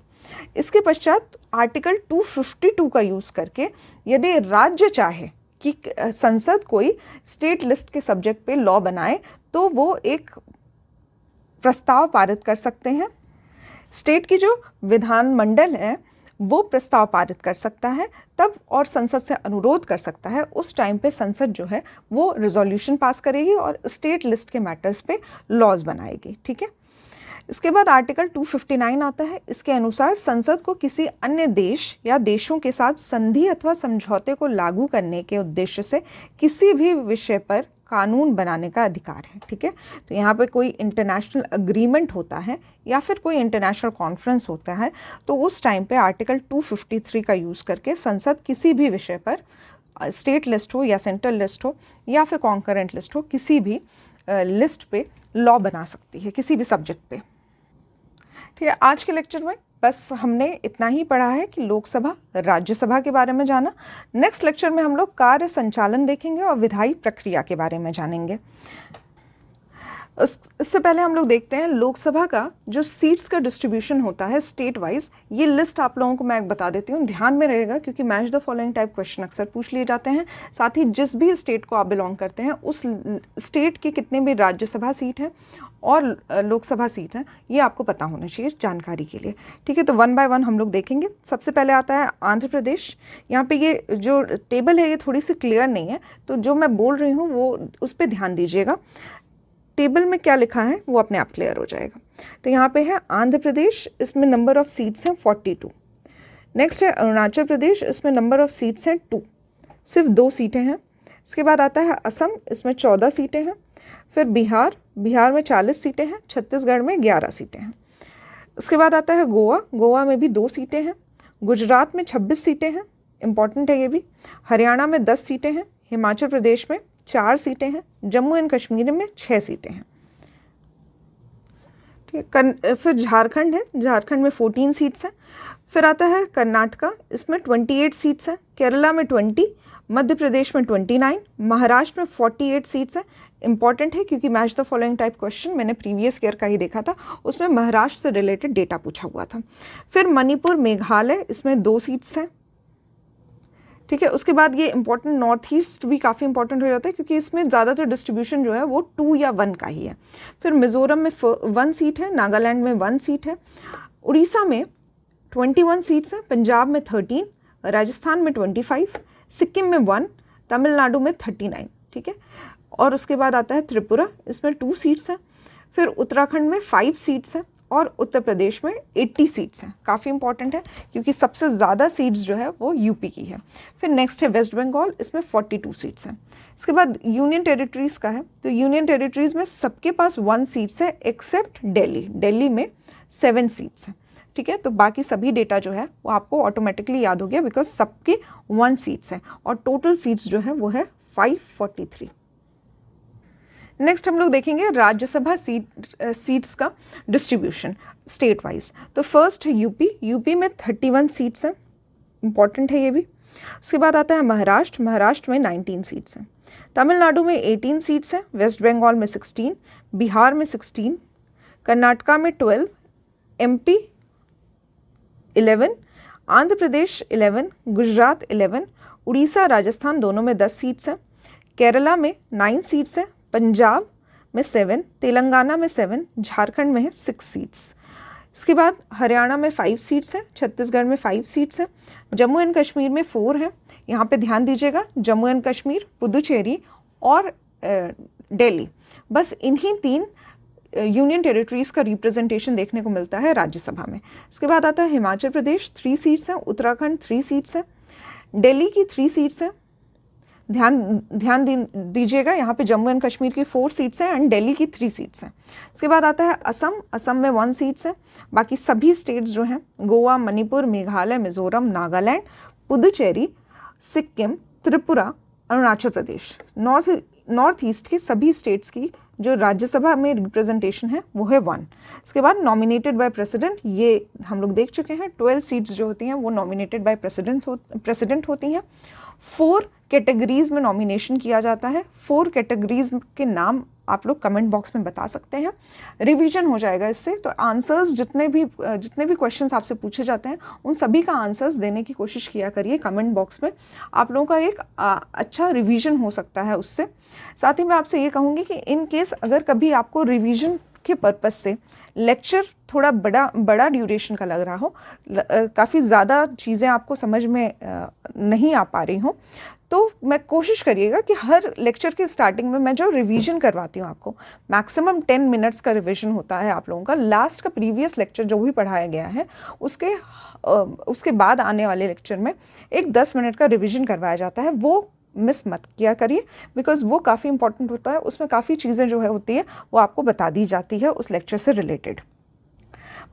इसके पश्चात आर्टिकल 252 का यूज़ करके यदि राज्य चाहे कि संसद कोई स्टेट लिस्ट के सब्जेक्ट पे लॉ बनाए तो वो एक प्रस्ताव पारित कर सकते हैं। स्टेट की जो विधानमंडल है वो प्रस्ताव पारित कर सकता है तब, और संसद से अनुरोध कर सकता है। उस टाइम पे संसद जो है वो रिजोल्यूशन पास करेगी और स्टेट लिस्ट के मैटर्स पे लॉज बनाएगी। ठीक है, इसके बाद आर्टिकल 259 आता है। इसके अनुसार संसद को किसी अन्य देश या देशों के साथ संधि अथवा समझौते को लागू करने के उद्देश्य से किसी भी विषय पर कानून बनाने का अधिकार है। ठीक है, तो यहाँ पे कोई इंटरनेशनल अग्रीमेंट होता है या फिर कोई इंटरनेशनल कॉन्फ्रेंस होता है तो उस टाइम पे आर्टिकल 253 का यूज़ करके संसद किसी भी विषय पर, स्टेट लिस्ट हो या सेंट्रल लिस्ट हो या फिर कॉन्करेंट लिस्ट हो, किसी भी लिस्ट पे लॉ बना सकती है किसी भी सब्जेक्ट पे। ठीक है, आज के लेक्चर में बस हमने इतना ही पढ़ा है कि लोकसभा, राज्यसभा के बारे में जाना। नेक्स्ट लेक्चर में हम लोग कार्य संचालन देखेंगे और विधायी प्रक्रिया के बारे में जानेंगे। इससे पहले हम लोग देखते हैं लोकसभा का जो सीट्स का डिस्ट्रीब्यूशन होता है स्टेट वाइज। ये लिस्ट आप लोगों को मैं बता देती हूँ, ध्यान में रहेगा क्योंकि match the following type question अक्सर पूछ लिए जाते हैं। साथ ही जिस भी स्टेट को आप बिलोंग करते हैं उस स्टेट के कितने भी राज्यसभा सीट हैं और लोकसभा सीट हैं ये आपको पता होना चाहिए जानकारी के लिए। ठीक है, तो 1 बाय 1 हम लोग देखेंगे। सबसे पहले आता है आंध्र प्रदेश। यहाँ पे ये जो टेबल है ये थोड़ी सी क्लियर नहीं है, तो जो मैं बोल रही हूँ वो उस पर ध्यान दीजिएगा। टेबल में क्या लिखा है वो अपने आप क्लियर हो जाएगा। तो यहाँ पे है आंध्र प्रदेश, इसमें नंबर ऑफ़ सीट्स हैं 42। नेक्स्ट है अरुणाचल प्रदेश, इसमें नंबर ऑफ़ सीट्स हैं 2, सिर्फ 2 सीटें हैं। इसके बाद आता है असम, इसमें 14 सीटें हैं। फिर बिहार में 40 सीटें हैं। छत्तीसगढ़ में 11 सीटें हैं। उसके बाद आता है गोवा में भी 2 सीटें हैं। गुजरात में 26 सीटें हैं, इंपॉर्टेंट है ये भी। हरियाणा में 10 सीटें हैं। हिमाचल प्रदेश में 4 सीटें हैं। जम्मू एंड कश्मीर में 6 सीटें हैं। ठीक है, फिर झारखंड है, झारखंड में 14 सीट्स हैं। फिर आता है कर्नाटका, इसमें 28 सीट्स हैं। केरला में 20, मध्य प्रदेश में 29, महाराष्ट्र में 48 सीट्स हैं। इंपॉर्टेंट है क्योंकि match the following type question मैंने प्रीवियस ईयर का ही देखा था, उसमें महाराष्ट्र से रिलेटेड डेटा पूछा हुआ था। फिर मणिपुर, मेघालय, इसमें 2 सीट्स हैं। ठीक है, उसके बाद ये इंपॉर्टेंट नॉर्थ ईस्ट भी काफ़ी इंपॉर्टेंट हो जाता है क्योंकि इसमें ज़्यादातर डिस्ट्रीब्यूशन जो है वो 2 या 1 का ही है। फिर मिज़ोरम में 1 सीट है। नागालैंड में 1 सीट है। उड़ीसा में 21 सीट्स हैं। पंजाब में 13, राजस्थान में 25, सिक्किम में 1, तमिलनाडु में 39, ठीक है। और उसके बाद आता है त्रिपुरा, इसमें 2 सीट्स हैं। फिर उत्तराखंड में 5 सीट्स हैं और उत्तर प्रदेश में 80 सीट्स हैं। काफ़ी इंपॉर्टेंट है क्योंकि सबसे ज़्यादा सीट्स जो है वो यूपी की है। फिर नेक्स्ट है वेस्ट बंगाल, इसमें 42 सीट्स हैं। इसके बाद यूनियन टेरिटरीज़ का है, तो यूनियन टेरिटरीज़ में सबके पास 1 सीट्स है एक्सेप्ट दिल्ली। दिल्ली में 7 सीट्स हैं, ठीक है। तो बाकी सभी डेटा जो है वो आपको ऑटोमेटिकली याद हो गया बिकॉज सबके 1 सीट्स हैं और टोटल सीट्स जो है वो है 543। नेक्स्ट हम लोग देखेंगे राज्यसभा सीट्स का डिस्ट्रीब्यूशन स्टेट वाइज। तो फर्स्ट है यूपी में 31 सीट्स हैं, इंपॉर्टेंट है ये भी। उसके बाद आता है महाराष्ट्र में 19 सीट्स हैं। तमिलनाडु में 18 सीट्स हैं, वेस्ट बंगाल में 16, बिहार में 16, कर्नाटका में 12, एमपी 11, आंध्र प्रदेश 11, गुजरात 11, उड़ीसा राजस्थान दोनों में 10 सीट्स हैं, केरला में 9 सीट्स हैं, पंजाब में 7, तेलंगाना में 7, झारखंड में है 6 सीट्स। इसके बाद हरियाणा में 5 सीट्स हैं, छत्तीसगढ़ में 5 सीट्स हैं, जम्मू एंड कश्मीर में 4 हैं। यहाँ पे ध्यान दीजिएगा, जम्मू एंड कश्मीर, पुदुचेरी और दिल्ली, बस इन्हीं 3 यूनियन टेरिटरीज़ का रिप्रेजेंटेशन देखने को मिलता है राज्यसभा में। इसके बाद आता है हिमाचल प्रदेश, 3 सीट्स हैं, उत्तराखंड 3 सीट्स हैं, दिल्ली की 3 सीट्स हैं। ध्यान दीजिएगा, यहाँ पे जम्मू एंड कश्मीर की 4 सीट्स हैं एंड दिल्ली की 3 सीट्स हैं। इसके बाद आता है असम में 1 सीट्स है। बाकी सभी स्टेट्स जो हैं गोवा, मणिपुर, मेघालय, मिजोरम, नागालैंड, पुदुचेरी, सिक्किम, त्रिपुरा, अरुणाचल प्रदेश, नॉर्थ ईस्ट की सभी स्टेट्स की जो राज्यसभा में रिप्रेजेंटेशन है वो है 1। इसके बाद नॉमिनेटेड बाय प्रेसिडेंट, ये हम लोग देख चुके हैं, 12 सीट्स जो होती हैं वो नॉमिनेटेड बाय प्रेसिडेंट होती हैं। 4 कैटेगरीज में नॉमिनेशन किया जाता है। 4 कैटेगरीज के नाम आप लोग कमेंट बॉक्स में बता सकते हैं, रिवीजन हो जाएगा इससे। तो आंसर्स जितने भी क्वेश्चंस आपसे पूछे जाते हैं उन सभी का आंसर्स देने की कोशिश किया करिए कमेंट बॉक्स में, आप लोगों का एक अच्छा रिवीजन हो सकता है उससे। साथ ही मैं आपसे ये कहूँगी कि इन केस अगर कभी आपको रिवीजन के पर्पज़ से लेक्चर थोड़ा बड़ा ड्यूरेशन का लग रहा हो, काफ़ी ज़्यादा चीज़ें आपको समझ में नहीं आ पा रही हों, तो मैं कोशिश करिएगा कि हर लेक्चर के स्टार्टिंग में मैं जो रिवीजन करवाती हूँ आपको, मैक्सिमम 10 मिनट्स का रिवीजन होता है आप लोगों का। लास्ट का प्रीवियस लेक्चर जो भी पढ़ाया गया है उसके बाद आने वाले लेक्चर में एक 10 मिनट का रिवीजन करवाया जाता है, वो मिस मत किया करिए बिकॉज वो काफ़ी इंपॉर्टेंट होता है। उसमें काफ़ी चीज़ें जो है होती है वो आपको बता दी जाती है उस लेक्चर से रिलेटेड।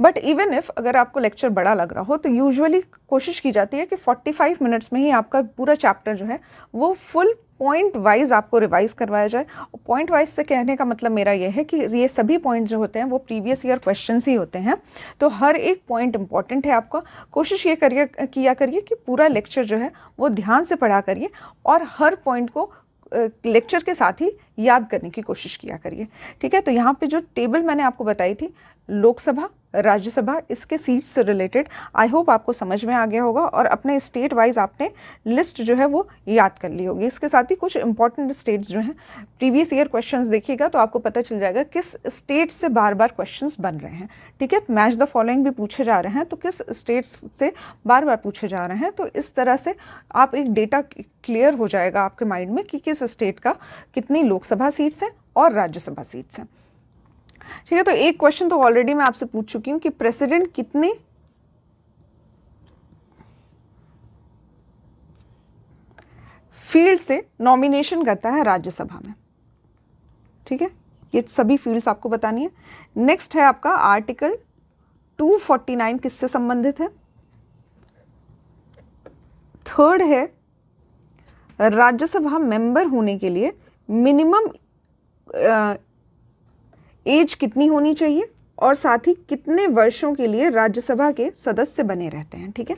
बट इवन इफ़ अगर आपको लेक्चर बड़ा लग रहा हो तो यूजुअली कोशिश की जाती है कि 45 मिनट्स में ही आपका पूरा चैप्टर जो है वो फुल पॉइंट वाइज आपको रिवाइज करवाया जाए। और पॉइंट वाइज से कहने का मतलब मेरा ये है कि ये सभी पॉइंट जो होते हैं वो प्रीवियस ईयर क्वेश्चंस ही होते हैं, तो हर एक पॉइंट इंपॉर्टेंट है आपका। कोशिश ये किया करिए कि पूरा लेक्चर जो है वो ध्यान से पढ़ा करिए और हर पॉइंट को लेक्चर के साथ ही याद करने की कोशिश किया करिए, ठीक है। तो यहाँ पे जो टेबल मैंने आपको बताई थी लोकसभा, राज्यसभा, इसके सीट्स से रिलेटेड, आई होप आपको समझ में आ गया होगा और अपने स्टेट वाइज आपने लिस्ट जो है वो याद कर ली होगी। इसके साथ ही कुछ इंपॉर्टेंट स्टेट्स जो हैं प्रीवियस ईयर क्वेश्चंस देखिएगा तो आपको पता चल जाएगा किस स्टेट से बार बार क्वेश्चंस बन रहे हैं, ठीक है। मैच द फॉलोइंग भी पूछे जा रहे हैं तो किस स्टेट्स से बार बार पूछे जा रहे हैं, तो इस तरह से आप एक डेटा क्लियर हो जाएगा आपके माइंड में कि किस स्टेट का कितनी लोकसभा सीट्स हैं और राज्यसभा सीट्स हैं, ठीक है। तो एक क्वेश्चन तो ऑलरेडी मैं आपसे पूछ चुकी हूं कि प्रेसिडेंट कितने फील्ड से नॉमिनेशन करता है राज्यसभा में, ठीक है। ये सभी फील्ड्स आपको बतानी है। नेक्स्ट है आपका आर्टिकल 249 किससे संबंधित है। थर्ड है राज्यसभा मेंबर होने के लिए मिनिमम एज कितनी होनी चाहिए और साथ ही कितने वर्षों के लिए राज्यसभा के सदस्य बने रहते हैं, ठीक है।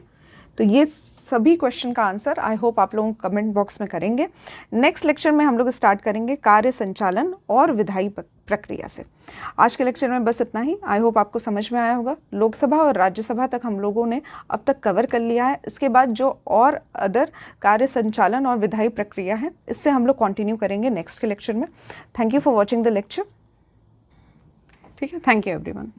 तो ये सभी क्वेश्चन का आंसर आई होप आप लोग कमेंट बॉक्स में करेंगे। नेक्स्ट लेक्चर में हम लोग स्टार्ट करेंगे कार्य संचालन और विधायी प्रक्रिया से। आज के लेक्चर में बस इतना ही। आई होप आपको समझ में आया होगा। लोकसभा और राज्यसभा तक हम लोगों ने अब तक कवर कर लिया है। इसके बाद जो और अदर कार्य संचालन और विधायी प्रक्रिया है इससे हम लोग कंटिन्यू करेंगे नेक्स्ट के लेक्चर में। Thank you for watching the lecture, ठीक है। Thank you everyone.